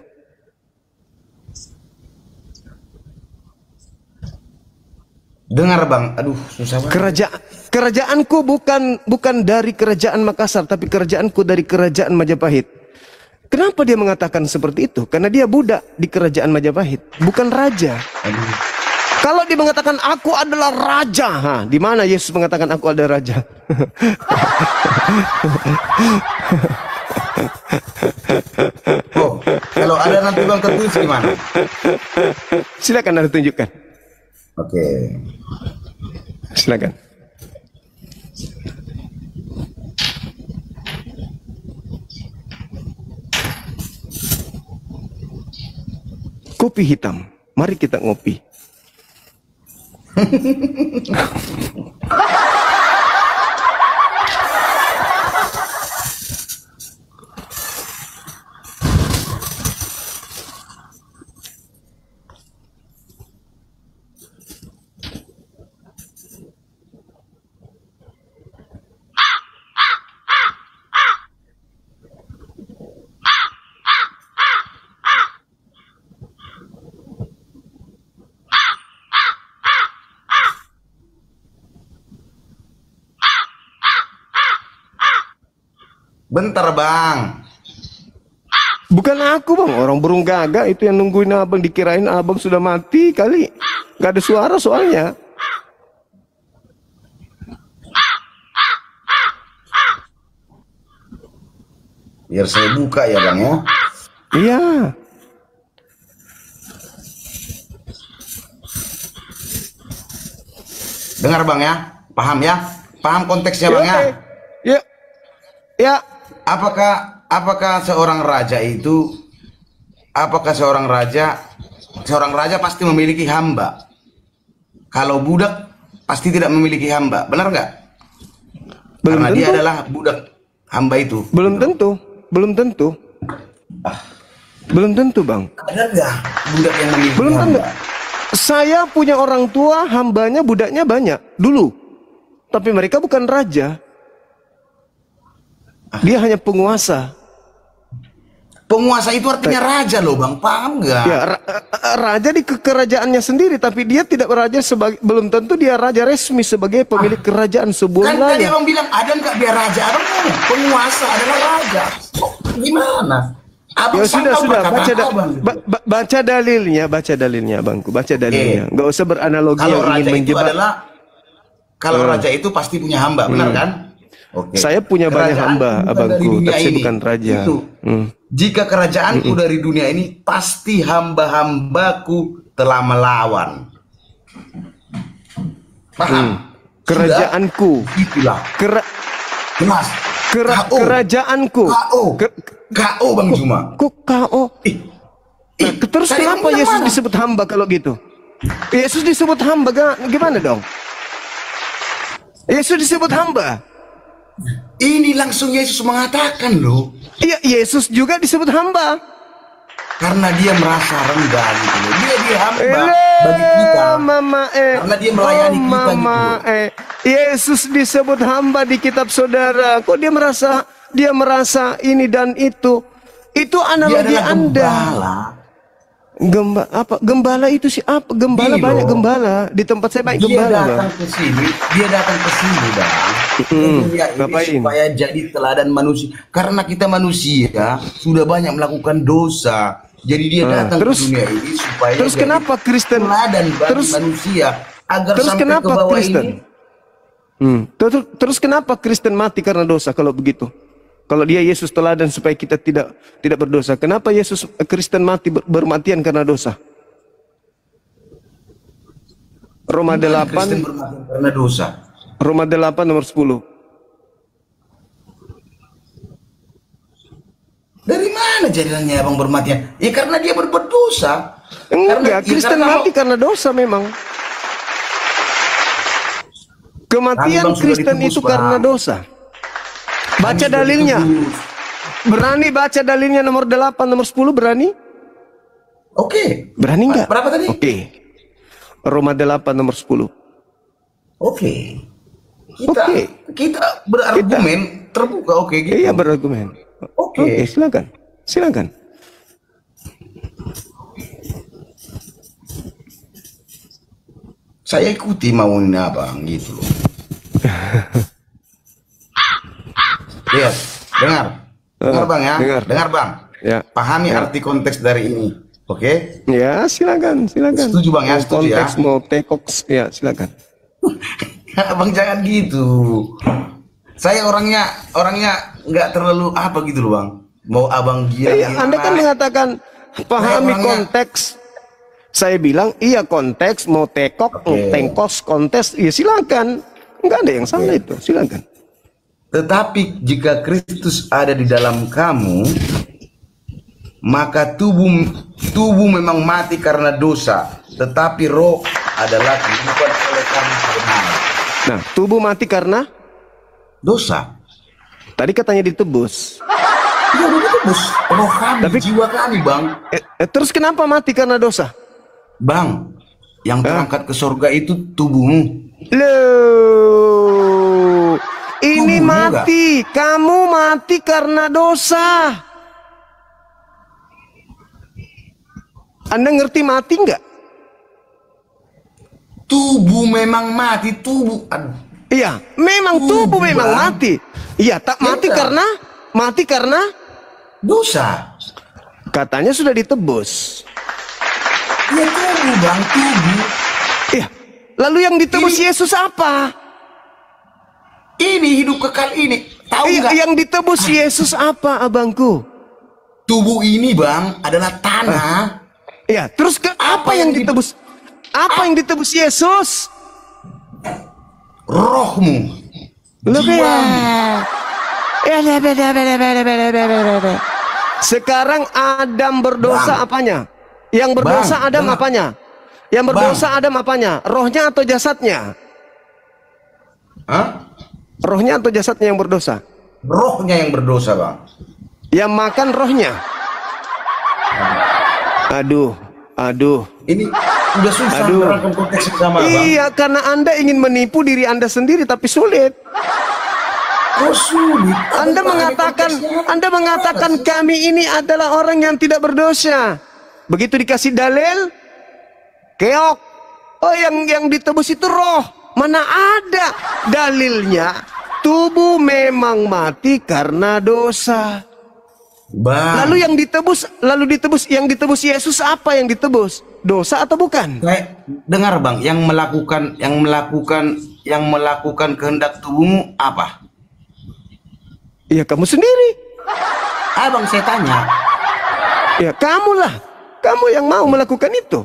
Dengar Bang, aduh susah banget. Kerajaanku bukan dari kerajaan Makassar, tapi kerajaanku dari kerajaan Majapahit. Kenapa dia mengatakan seperti itu? Karena dia budak di kerajaan Majapahit, bukan raja. Kalau dia mengatakan aku adalah raja, di mana Yesus mengatakan aku adalah raja? Oh, kalau ada nanti Bang tertulis gimana? Silakan Anda tunjukkan. Oke. Silakan. Kopi hitam. Mari kita ngopi. Bentar Bang. Bukan aku Bang, orang burung gagak itu yang nungguin abang, dikirain abang sudah mati kali. Gak ada suara soalnya. Biar saya buka ya Bang ya. Iya. Dengar Bang ya, paham ya? Paham konteksnya Bang ya? Ya. Apakah seorang raja seorang raja pasti memiliki hamba? Kalau budak pasti tidak memiliki hamba, benar nggak? Belum Karena dia tentu. adalah budak hamba itu. Belum tentu. Belum tentu. Belum tentu, Bang. Ada nggak budak yang memiliki Belum tentu. hamba? Saya punya orang tua, hambanya, budaknya banyak dulu. Tapi mereka bukan raja. Dia hanya penguasa. Penguasa itu artinya raja loh Bang, paham nggak? Ya, raja di kerajaannya sendiri, tapi dia tidak raja sebagai, belum tentu dia raja resmi sebagai pemilik kerajaan sebuah Kan tadi wilayah. Abang bilang ada nggak dia raja? Abang ngomong penguasa adalah raja. Oh, gimana? Abang Ya sudah, sangkal perkataan baca Abang gitu. baca dalilnya, Bangku, baca dalilnya. Nggak usah beranalogi Kalau yang ingin raja itu menjebak. adalah kalau raja itu pasti punya hamba, benar kan? Oke. Saya punya banyak Kerajaan hamba, bukan abangku, dari dunia tapi saya ini. bukan raja. Itu. Jika kerajaanku dari dunia ini, pasti hamba-hambaku telah melawan. Paham? Kerajaanku. Sudah? Itulah. Jelas. KO. Kerajaanku. KO. KO Bang Juma. Kok KO? Nah, terus tadi kenapa bilang Yesus mana? disebut hamba kalau gitu? Yesus disebut hamba, gimana dong? Yesus disebut hamba. Ini langsung Yesus mengatakan loh. Iya, Yesus juga disebut hamba. Karena dia merasa rendah gitu loh. Dia hamba bagi kita. Karena dia melayani kita gitu loh. Yesus disebut hamba di kitab saudara. Kok dia merasa ini dan itu? Itu Dia analogi adalah Anda. gembala. Gembala itu sih apa? Gembala Gini banyak loh. gembala. Di tempat saya banyak Dia gembala, Bang. datang ke sini, Bang. Dunia ini Ngapain? supaya jadi teladan manusia. Karena kita manusia sudah banyak melakukan dosa. Jadi dia datang terus- ke dunia ini supaya Terus jadi kenapa Kristen? teladan bagi Terus manusia agar terus sampai kenapa ke bawah Kristen? ini. Terus kenapa Kristen mati karena dosa kalau begitu? Kalau dia Yesus teladan supaya kita tidak berdosa, kenapa Yesus Kristen mati bermatian karena dosa? Roma Kristen 8 bermati karena dosa. Roma 8 nomor 10. Dari mana jadinya abang bermatian? Ya karena dia berbuat dosa. Enggak, Kristen karena mati karena dosa memang. Kematian Kami, Bang, sudah Kristen ditebus, itu Bang. karena dosa. Baca Sudah dalilnya. ditebus. Berani baca dalilnya nomor 8 nomor 10 berani? Oke. Berani enggak? Berapa tadi? Oke. Roma 8 nomor 10. Oke. Oke. Kita berargumen terbuka, oke gitu. Iya, berargumen. Oke. Silakan. Silakan. Saya ikuti maunya abang gitu loh. Lihat, dengar. Dengar bang ya. dengar. Bang. Ya. Pahami arti konteks dari ini. Oke? Ya, silakan. Setuju, Bang, ya? Mau Setuju, ya? konteks mau tekoks, ya silakan. Abang jangan gitu. Saya orangnya nggak terlalu apa gitu loh bang. Mau abang gila. Iya, Anda kan mengatakan pahami orangnya- konteks. Saya bilang iya konteks, mau tekok, Oke. tengkos, kontes, ya silakan. Enggak ada yang salah itu, silakan. Tetapi jika Kristus ada di dalam kamu, maka tubuh memang mati karena dosa, tetapi roh adalah kehidupan oleh karena kebenaran. Nah, tubuh mati karena Dosa. tadi katanya ditebus. Iya udah ditebus. Roh kami, Tapi- jiwa kami bang. Terus kenapa mati karena dosa? Bang, yang terangkat ke surga itu tubuhmu. Loh, ini Tubuhmu mati. Kamu mati karena dosa. Anda ngerti mati nggak? Tubuh memang mati, tubuh. Aduh. Iya, memang tubuh memang Bang. mati. Iya, tak mati Iya. karena Dosa. katanya sudah ditebus. Ya tubuh bang, tubuh. Iya. Lalu yang ditebus Yesus apa? Ini hidup kekal ini. Tahu Iya, nggak? yang ditebus Yesus apa, abangku? Tubuh ini bang adalah tanah. Iya, terus apa yang ditebus? Apa yang ditebus Yesus? Rohmu. Lebih. Jiwamu. Sekarang Adam berdosa Bang. apanya? Yang berdosa Bang, Adam dengar. apanya? Yang berdosa Adam apanya? Rohnya atau jasadnya? Hah? Rohnya atau jasadnya yang berdosa? Rohnya yang berdosa, Bang. Yang makan rohnya. Aduh. Ini udah susah menerangkan konteks yang sama, Bang. Iya, karena Anda ingin menipu diri Anda sendiri tapi sulit. Oh, sulit. Anda mengatakan kami ini adalah orang yang tidak berdosa. Begitu dikasih dalil, keok. Oh, yang ditebus itu roh. Mana ada dalilnya? Tubuh memang mati karena dosa. Bang. Lalu yang ditebus Yesus apa yang ditebus? Dosa atau bukan? Dengar, Bang, yang melakukan kehendak tubuhmu apa? Ya kamu sendiri. Bang, saya tanya. Ya kamulah. Kamu yang mau melakukan itu.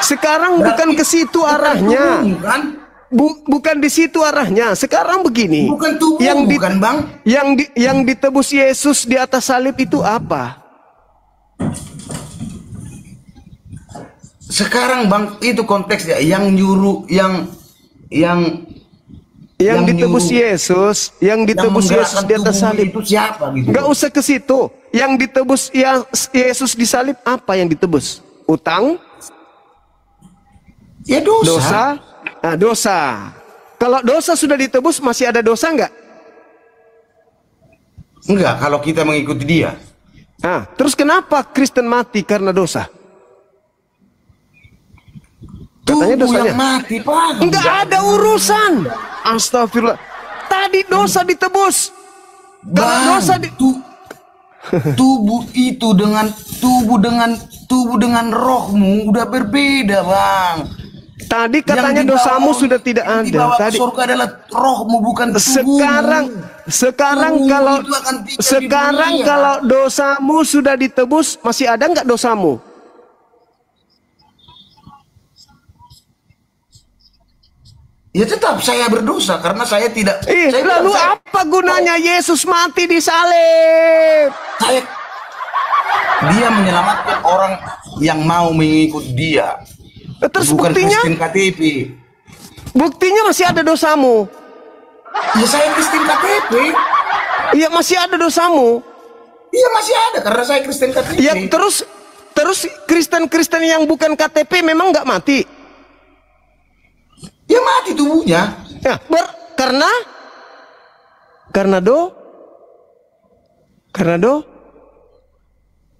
Sekarang bukan ke situ arahnya. Tubuhmu, kan? Bukan di situ arahnya. Sekarang begini. Bukan tubuh, bukan, Bang. Yang ditebus Yesus di atas salib itu apa? Sekarang, Bang, itu konteksnya yang nyuruh yang ditebus nyuruh, Yesus, yang ditebus Yesus di atas salib itu siapa gitu? Nggak usah ke situ. Yang ditebus Yesus di salib apa yang ditebus? Utang? Ya dosa. Dosa? Nah, dosa. Kalau dosa sudah ditebus, masih ada dosa nggak? Enggak, kalau kita mengikuti dia. Nah, terus kenapa Kristen mati karena dosa? Katanya Tubuh dosanya yang mati, Pak. nggak ada urusan. Astagfirullah. Tadi dosa ditebus. Kalau Bang, dosa tubuh itu dengan rohmu udah berbeda, Bang. Tadi katanya dosamu sudah tidak ada. Dibawa Tadi ke surga adalah rohmu, bukan tubuhmu. Sekarang kalau dosamu sudah ditebus, masih ada nggak dosamu? Ya tetap saya berdosa karena saya tidak. Lalu apa gunanya Yesus mati di salib? Dia menyelamatkan orang yang mau mengikut dia. Terus bukan buktinya? Kristen KTP. Buktinya masih ada dosamu. Ya saya Kristen KTP. Iya masih ada dosamu. Iya masih ada karena saya Kristen KTP. Ya terus Kristen yang bukan KTP memang nggak mati. Ya mati tubuhnya. Ya, karena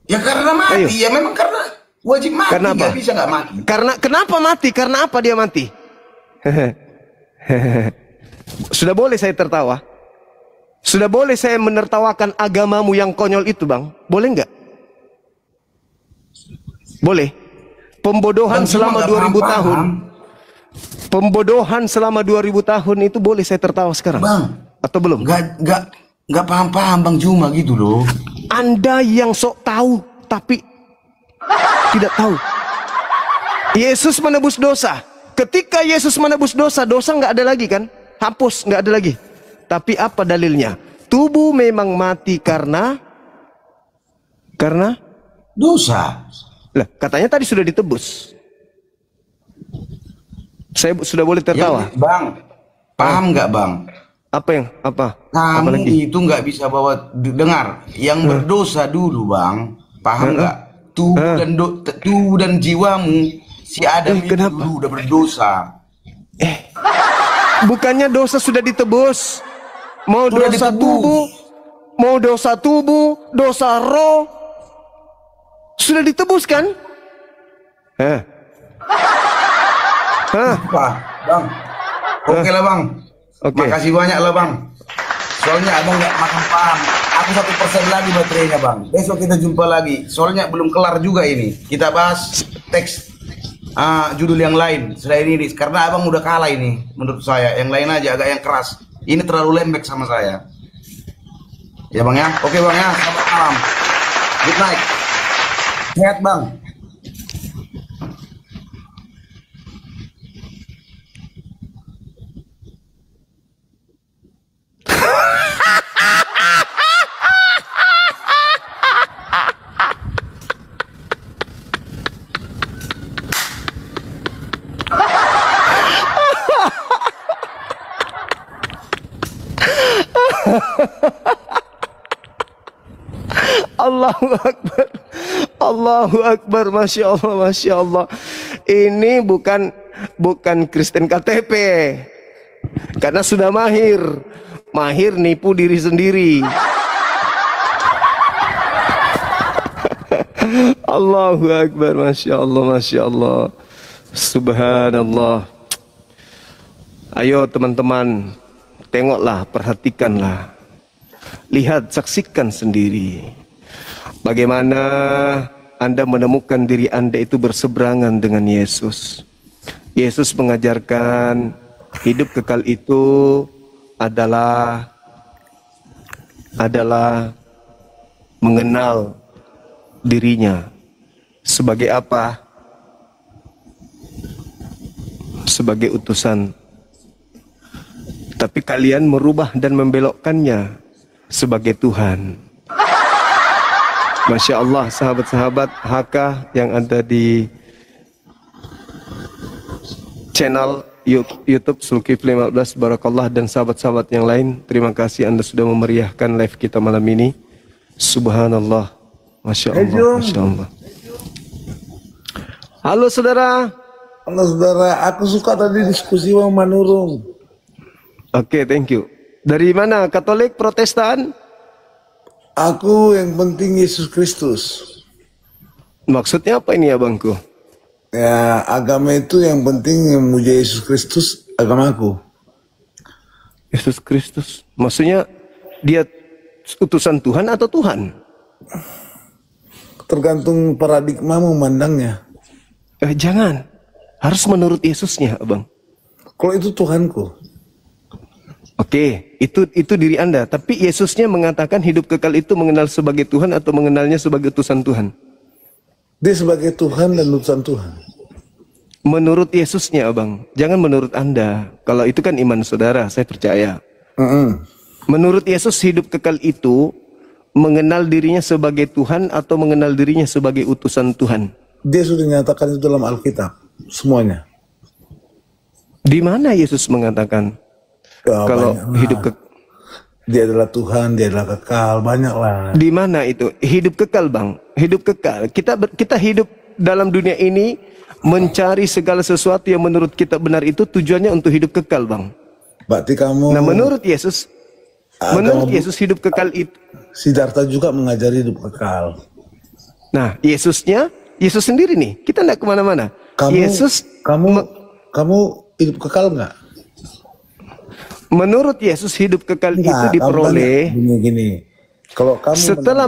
Ya karena mati. Ayo. Ya memang karena wajib mati. Karena apa? Gak bisa nggak mati. Kenapa mati? Karena apa dia mati? Sudah boleh saya tertawa? Sudah boleh saya menertawakan agamamu yang konyol itu, Bang? Boleh nggak? Boleh. Pembodohan selama 2000 tahun. Pembodohan selama 2000 tahun itu boleh saya tertawa sekarang? Bang. Atau belum? Nggak paham-paham, Bang Juma gitu loh. Anda yang sok tahu tapi tidak tahu. Yesus menebus dosa. Ketika Yesus menebus dosa, dosa nggak ada lagi kan? Hapus, nggak ada lagi. Tapi apa dalilnya? Tubuh memang mati karena Dosa. Lah, katanya tadi sudah ditebus. Saya sudah boleh tertawa. Ya, Bang, paham nggak, Bang? Apa Kamu lagi? itu nggak bisa bawa, dengar, yang berdosa dulu, Bang, paham nggak? Tubuh dan jiwamu si Adam itu kenapa? dulu udah berdosa. Bukannya dosa sudah ditebus? Mau Sudah dosa ditebus. tubuh, mau dosa tubuh, dosa roh, sudah ditebus kan? Apa, Bang? Oke lah, Bang. Oke. Makasih banyak lah, Bang. Soalnya Abang nggak makan paham. Aku 1% lagi baterainya, Bang. Besok kita jumpa lagi. Soalnya belum kelar juga ini. Kita bahas teks judul yang lain selain ini. Karena Abang udah kalah ini, menurut saya. Yang lain aja agak yang keras. Ini terlalu lembek sama saya. Ya, Bang ya. Oke, Bang ya. Selamat malam. Good night. Sehat, Bang. Allahu Akbar. Allahu Akbar. Masya Allah, Masya Allah. Ini bukan Kristen KTP. Karena sudah mahir nipu diri sendiri. Allahu Akbar. Masya Allah, Masya Allah. Subhanallah. Ayo teman-teman, tengoklah, perhatikanlah. Lihat, saksikan sendiri. Bagaimana Anda menemukan diri Anda itu berseberangan dengan Yesus. Yesus mengajarkan hidup kekal itu adalah mengenal dirinya sebagai apa? Sebagai utusan. Tapi kalian merubah dan membelokkannya sebagai Tuhan. Masya Allah, sahabat-sahabat HK yang ada di channel YouTube Zulkifli 15, Barakallah, dan sahabat-sahabat yang lain, terima kasih Anda sudah memeriahkan live kita malam ini. Subhanallah, Masya Allah, Masya Allah. Halo saudara. Halo saudara, aku suka tadi diskusi sama Manurung. Oke, thank you. Dari mana? Katolik, Protestan? Aku yang penting Yesus Kristus. Maksudnya apa ini abangku? Ya, agama itu yang penting memuja Yesus Kristus, agamaku. Yesus Kristus. Maksudnya dia utusan Tuhan atau Tuhan? Tergantung paradigma memandangnya. Jangan. Harus menurut Yesusnya, abang. Kalau itu Tuhanku. Oke, itu diri Anda. Tapi Yesusnya mengatakan hidup kekal itu mengenal sebagai Tuhan atau mengenalnya sebagai utusan Tuhan? Dia sebagai Tuhan dan utusan Tuhan. Menurut Yesusnya, abang. Jangan menurut Anda. Kalau itu kan iman saudara, saya percaya. Menurut Yesus hidup kekal itu mengenal dirinya sebagai Tuhan atau mengenal dirinya sebagai utusan Tuhan? Dia sudah menyatakan itu dalam Alkitab, semuanya. Di mana Yesus mengatakan? Ya, kalau hidup dia adalah Tuhan, dia adalah kekal, banyaklah. Di mana itu hidup kekal, bang? Hidup kekal. Kita hidup dalam dunia ini mencari segala sesuatu yang menurut kita benar, itu tujuannya untuk hidup kekal, bang. Berarti kamu. Nah, menurut Yesus hidup kekal itu. Siddhartha juga mengajari hidup kekal. Nah, Yesus sendiri nih. Kita tidak kemana-mana. Kamu hidup kekal nggak? Menurut Yesus hidup kekal itu diperoleh gini. Kalau kamu setelah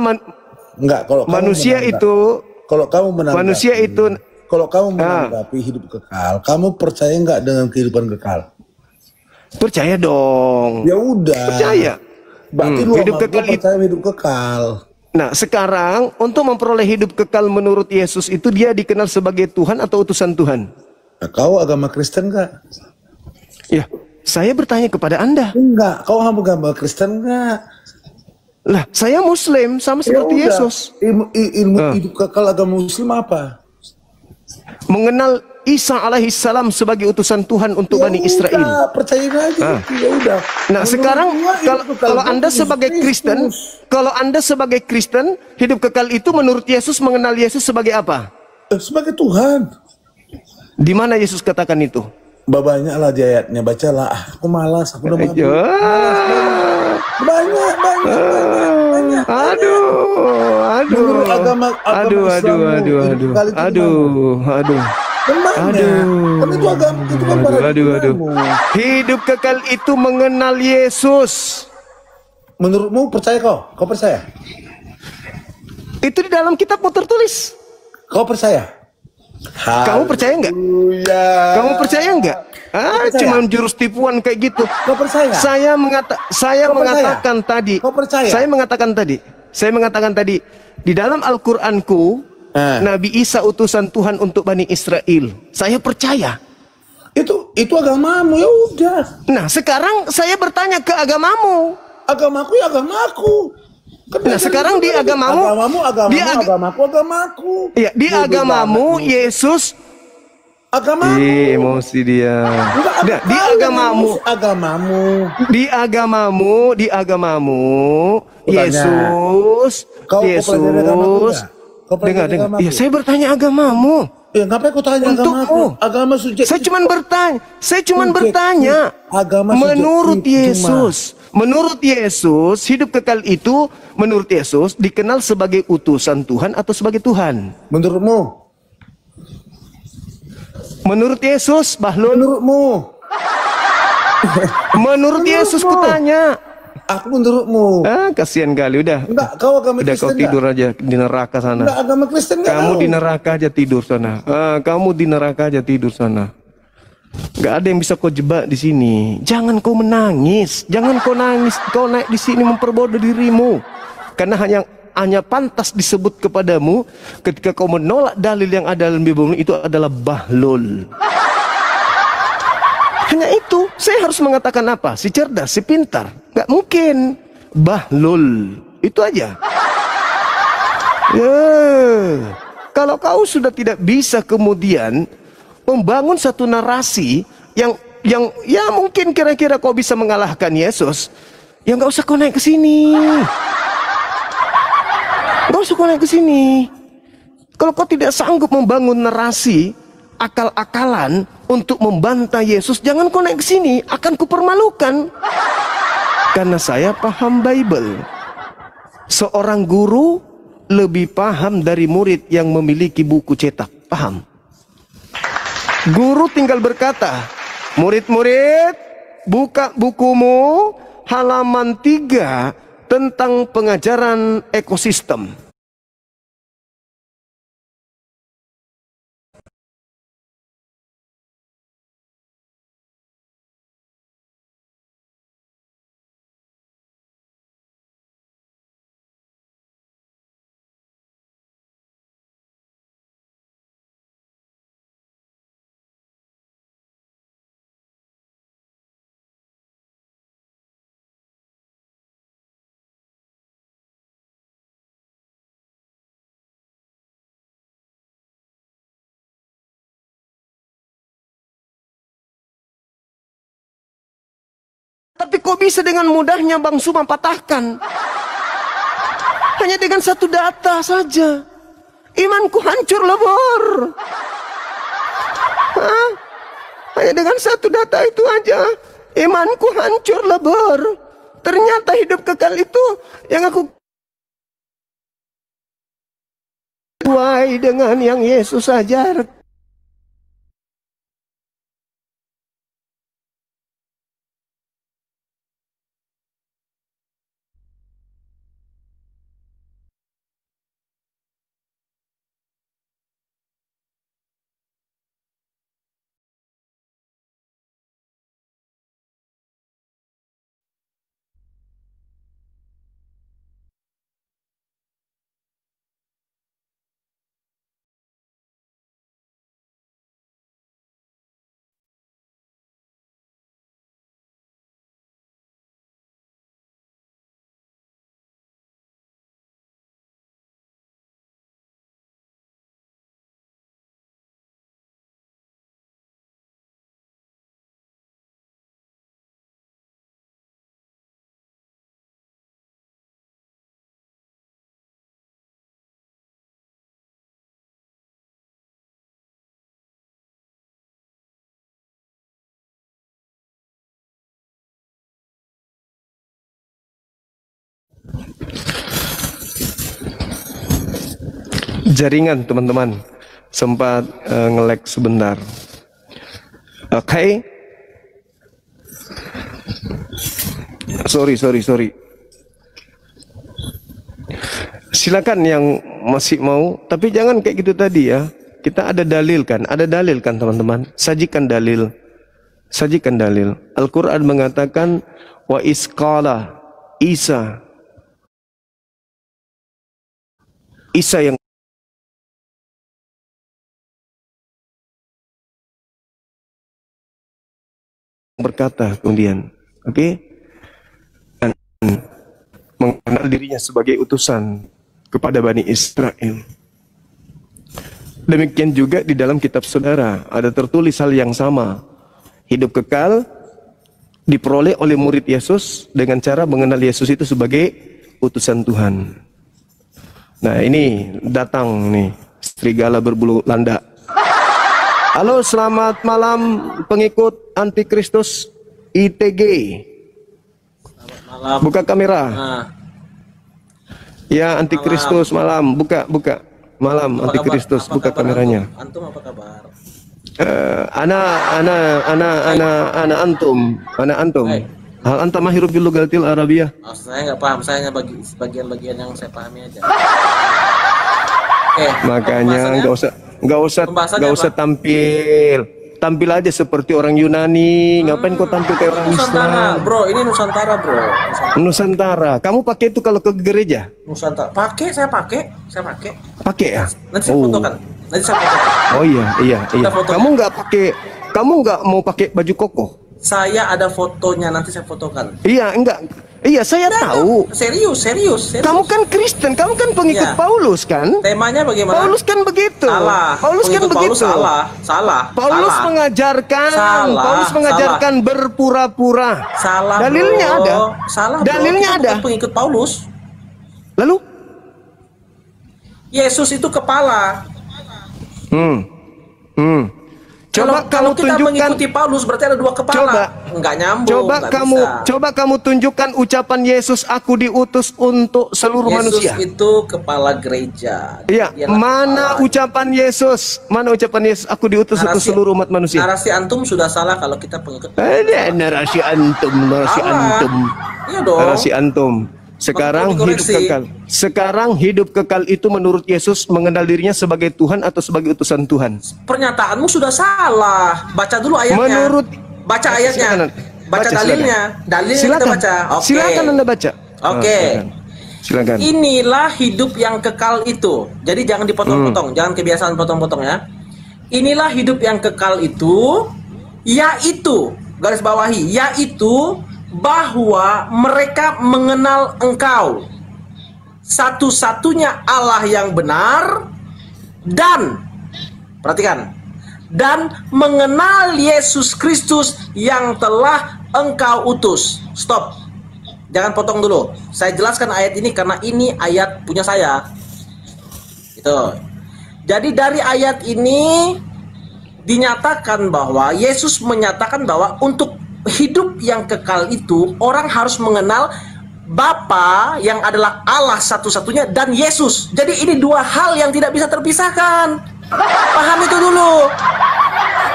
manusia itu menanggapi hidup kekal, kamu percaya nggak dengan kehidupan kekal? Percaya dong. Ya udah. Percaya. Berarti lu hidup kekal percaya hidup kekal. Nah, sekarang untuk memperoleh hidup kekal menurut Yesus itu dia dikenal sebagai Tuhan atau utusan Tuhan? Nah, kau agama Kristen nggak? Ya. Saya bertanya kepada Anda. Enggak, kau agama Kristen enggak? Lah, saya Muslim sama seperti Yesus. Ilmu hidup kekal agama Muslim apa? Mengenal Isa alaihissalam sebagai utusan Tuhan untuk Bani Israel. Percayain aja. Ya udah. Nah, sekarang kalau Anda sebagai Kristen, hidup kekal itu menurut Yesus mengenal Yesus sebagai apa? Sebagai Tuhan. Di mana Yesus katakan itu? Banyak lah di ayatnya, bacalah. Aku malas, aku udah mabuk. Banyak. Menurut agama Hidup kekal itu mengenal Yesus. Menurutmu percaya kau? Kau percaya? Itu di dalam kitabmu tertulis. Kau percaya? Kamu percaya nggak? Kamu percaya nggak? Cuma jurus tipuan kayak gitu. Kau percaya? Saya mengatakan tadi. Kau percaya? Saya mengatakan tadi di dalam Al-Qur'anku, Nabi Isa utusan Tuhan untuk Bani Israel. Saya percaya. Itu agamamu, ya udah. Nah, sekarang saya bertanya ke agamamu. Agamaku ya agamaku. Nah, sekarang di agamamu, agamaku. Ya, di agamamu Yesus Agamamu. Emosi dia. Enggak, Nah, di kau yang agamamu, ngurus agamamu. di agamamu, Kau tanya. Yesus, Kau pelajari agamaku Yesus. enggak? Kau pelajari Dengar. agamaku? Iya, saya bertanya agamamu. Ya, ngapain kau tanya agamaku? Untukmu. Agama subjektif. Saya cuma bertanya. Subjektif. Agama Menurut subjektif Yesus, menurut Yesus, hidup kekal itu menurut Yesus dikenal sebagai utusan Tuhan atau sebagai Tuhan. Menurutmu? Menurut Yesus, Bahlul. Menurutmu? Menurut Yesus kutanya. Aku menurutmu. Kasihan kali udah. Enggak, kau agama Udah Kristen kau tidur aja di neraka sana. Enggak, agama Kristen enggak Kamu kau. di neraka aja tidur sana. Kamu di neraka aja tidur sana. Gak ada yang bisa kau jebak di sini. Jangan kau menangis. Jangan kau nangis. Kau naik di sini memperbodoh dirimu. Karena hanya pantas disebut kepadamu ketika kau menolak dalil yang ada dalam Bible itu adalah bahlul. Hanya itu. Saya harus mengatakan apa? Si cerdas, si pintar. Gak mungkin. Bahlul. Itu aja. Kalau kau sudah tidak bisa kemudian membangun satu narasi yang ya mungkin kira-kira kau bisa mengalahkan Yesus, ya nggak usah kau naik ke sini. Nggak usah kau naik ke sini. Kalau kau tidak sanggup membangun narasi akal-akalan untuk membantah Yesus, jangan kau naik ke sini, akan kupermalukan. Karena saya paham Bible. Seorang guru lebih paham dari murid yang memiliki buku cetak. Paham? Guru tinggal berkata, murid-murid, buka bukumu halaman 3 tentang pengajaran ekosistem. Tapi kok bisa dengan mudahnya Bang Suma patahkan? Hanya dengan satu data saja. Imanku hancur lebur. Hanya dengan satu data itu aja. Imanku hancur lebur. Ternyata hidup kekal itu yang aku sesuai dengan yang Yesus ajar. Jaringan teman-teman sempat nge-lag sebentar. Oke. Sorry. Silakan yang masih mau, tapi jangan kayak gitu tadi ya. Kita ada dalil kan teman-teman. Sajikan dalil. Al-Quran mengatakan wa isqala Isa yang berkata kemudian, dan mengenal dirinya sebagai utusan kepada Bani Israel. Demikian juga di dalam kitab saudara ada tertulis hal yang sama. Hidup kekal diperoleh oleh murid Yesus dengan cara mengenal Yesus itu sebagai utusan Tuhan. Nah ini datang nih serigala berbulu landak. Halo, selamat malam pengikut Antikristus ITG. Malam. Buka kamera. Nah, Ya, Antikristus malam. Buka. Malam apa Antikristus, kabar? buka Apa kabar kameranya. Antum apa kabar? Ana antum. Hai. Hal anta mahiru bil lugatil Arabiyah. Oh, saya nggak paham, saya hanya bagian-bagian yang saya pahami aja. Oke, Makanya pembahasannya? nggak usah tampil aja seperti orang Yunani. Ngapain kau tampil kayak orang Nusantara, Islam? bro. Ini Nusantara, bro. Nusantara. Kamu pakai itu kalau ke gereja? Nusantara. Saya pakai. Pakai ya? Nanti saya fotokan. Oh iya. Kita foto. Kamu nggak mau pakai baju koko? Saya ada fotonya, nanti saya fotokan. Iya, enggak. Iya, saya tahu. Serius. Kamu kan Kristen, kamu kan pengikut Iya. Paulus kan? Temanya bagaimana? Paulus kan begitu. Salah. Paulus kan Pengikut begitu. Paulus salah. Paulus Salah. mengajarkan, Salah. Paulus mengajarkan berpura-pura. Salah. Dalilnya bro. ada. Salah. Bro. Dalilnya Kita ada. bukan pengikut Paulus. Lalu? Yesus itu kepala. Coba kalau kamu kita tunjukkan. mengikuti Paulus berarti ada dua kepala. Enggak nyambung. Coba kamu tunjukkan ucapan Yesus, aku diutus untuk seluruh Yesus manusia. itu kepala gereja. Iya, Dialah mana kepala. ucapan Yesus? Mana ucapan Yesus? Aku diutus untuk seluruh umat manusia. Narasi antum sudah salah kalau kita pengikut. Ada narasi antum. Salah. Iya dong. Narasi antum. Sekarang Perlu hidup dikoreksi. kekal. Sekarang hidup kekal itu menurut Yesus mengenal dirinya sebagai Tuhan atau sebagai utusan Tuhan. Pernyataanmu sudah salah. Baca dulu ayatnya. Menurut baca ayatnya. Silakan. Baca dalilnya. Dalilnya kita baca. Oke. Silakan Anda baca. Oke. Silakan. Inilah hidup yang kekal itu. Jadi jangan dipotong-potong, jangan kebiasaan potong-potong ya. Inilah hidup yang kekal itu, yaitu garis bawahi, yaitu bahwa mereka mengenal Engkau, satu-satunya Allah yang benar, dan perhatikan, dan mengenal Yesus Kristus yang telah Engkau utus. Stop. Jangan potong dulu. Saya jelaskan ayat ini karena ini ayat punya saya. Itu. Jadi dari ayat ini dinyatakan bahwa Yesus menyatakan bahwa untuk hidup yang kekal itu orang harus mengenal Bapa yang adalah Allah satu-satunya dan Yesus. Jadi ini dua hal yang tidak bisa terpisahkan. Pahami itu dulu.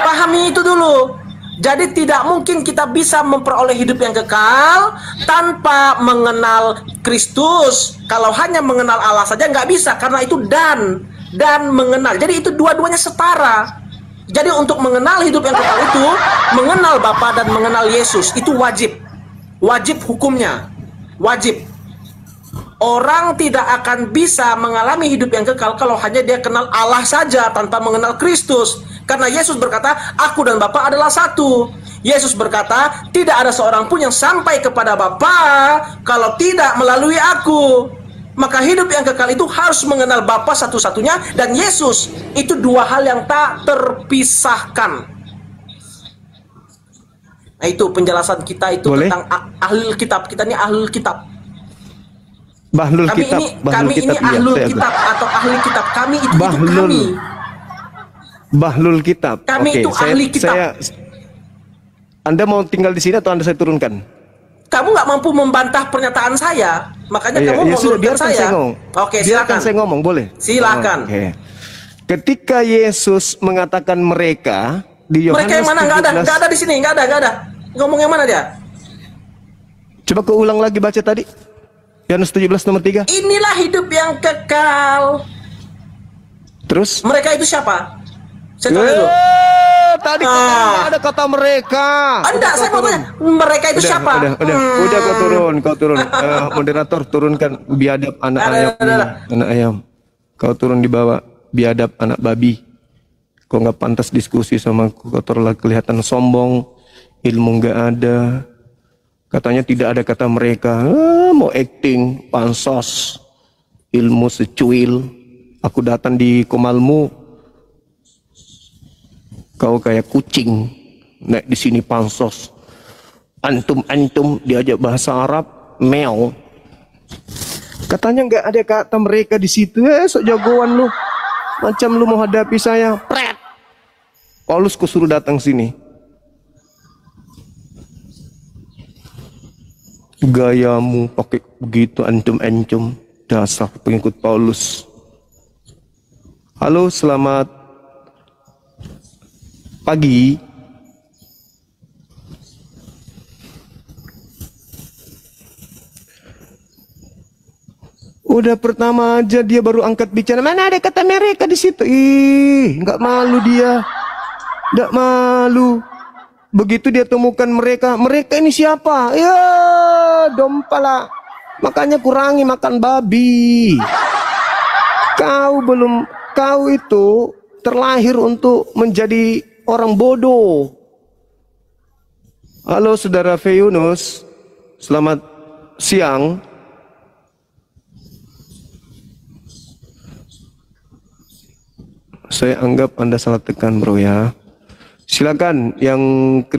Pahami itu dulu. Jadi tidak mungkin kita bisa memperoleh hidup yang kekal tanpa mengenal Kristus. Kalau hanya mengenal Allah saja nggak bisa, karena itu dan mengenal. Jadi itu dua-duanya setara. Jadi untuk mengenal hidup yang kekal itu, mengenal Bapa dan mengenal Yesus itu wajib. Wajib hukumnya. Wajib. Orang tidak akan bisa mengalami hidup yang kekal kalau hanya dia kenal Allah saja tanpa mengenal Kristus. Karena Yesus berkata, aku dan Bapa adalah satu. Yesus berkata, tidak ada seorang pun yang sampai kepada Bapa kalau tidak melalui aku. Maka hidup yang kekal itu harus mengenal Bapa satu-satunya dan Yesus. Itu dua hal yang tak terpisahkan. Nah itu penjelasan kita itu. Boleh? Tentang ahlul kitab. Kita ini ahlul kitab. Bahlul kitab. Kami ini ahlul kitab atau ahli kitab. Kami itu kami. Bahlul kitab. Kami itu ahli kitab. Anda mau tinggal di sini atau Anda saya turunkan? Kamu nggak mampu membantah pernyataan saya, makanya kamu mau menurunkan saya. Oke, silakan. Saya ngomong, boleh? Silakan. Ketika Yesus mengatakan mereka di Yohanes 17. Mereka yang mana? Nggak ada di sini, nggak ada. Ngomong yang mana dia? Coba kau ulang lagi baca tadi. Yohanes 17 nomor 3. Inilah hidup yang kekal. Terus? Mereka itu siapa? Saya tahu dulu. Tadi ada kata mereka. Enggak, saya mau tanya. Mereka itu siapa? Udah kau turun. Moderator turunkan biadab anak ayam. Kau turun di bawah, biadab anak babi. Kau nggak pantas diskusi sama aku. Kau terlalu kelihatan sombong, ilmu nggak ada. Katanya tidak ada kata mereka. Mau acting, pansos, ilmu secuil. Aku datang di komalmu, Kau kayak kucing naik di sini pansos. Antum diajak bahasa Arab, meow. Katanya nggak ada kata mereka di situ. Sok jagoan lu. Macam lu mau hadapi saya. Pret. Paulus kusuruh datang sini. Gayamu pakai begitu antum. Dasar pengikut Paulus. Halo, selamat pagi. Udah pertama aja dia baru angkat bicara. Mana ada kata mereka di situ? Ih, nggak malu dia. Nggak malu. Begitu dia temukan mereka ini siapa? Ya, dompala. Makanya kurangi makan babi. Kau itu terlahir untuk menjadi orang bodoh. Halo saudara Feyunus, selamat siang. Saya anggap Anda salah tekan bro ya. Silakan yang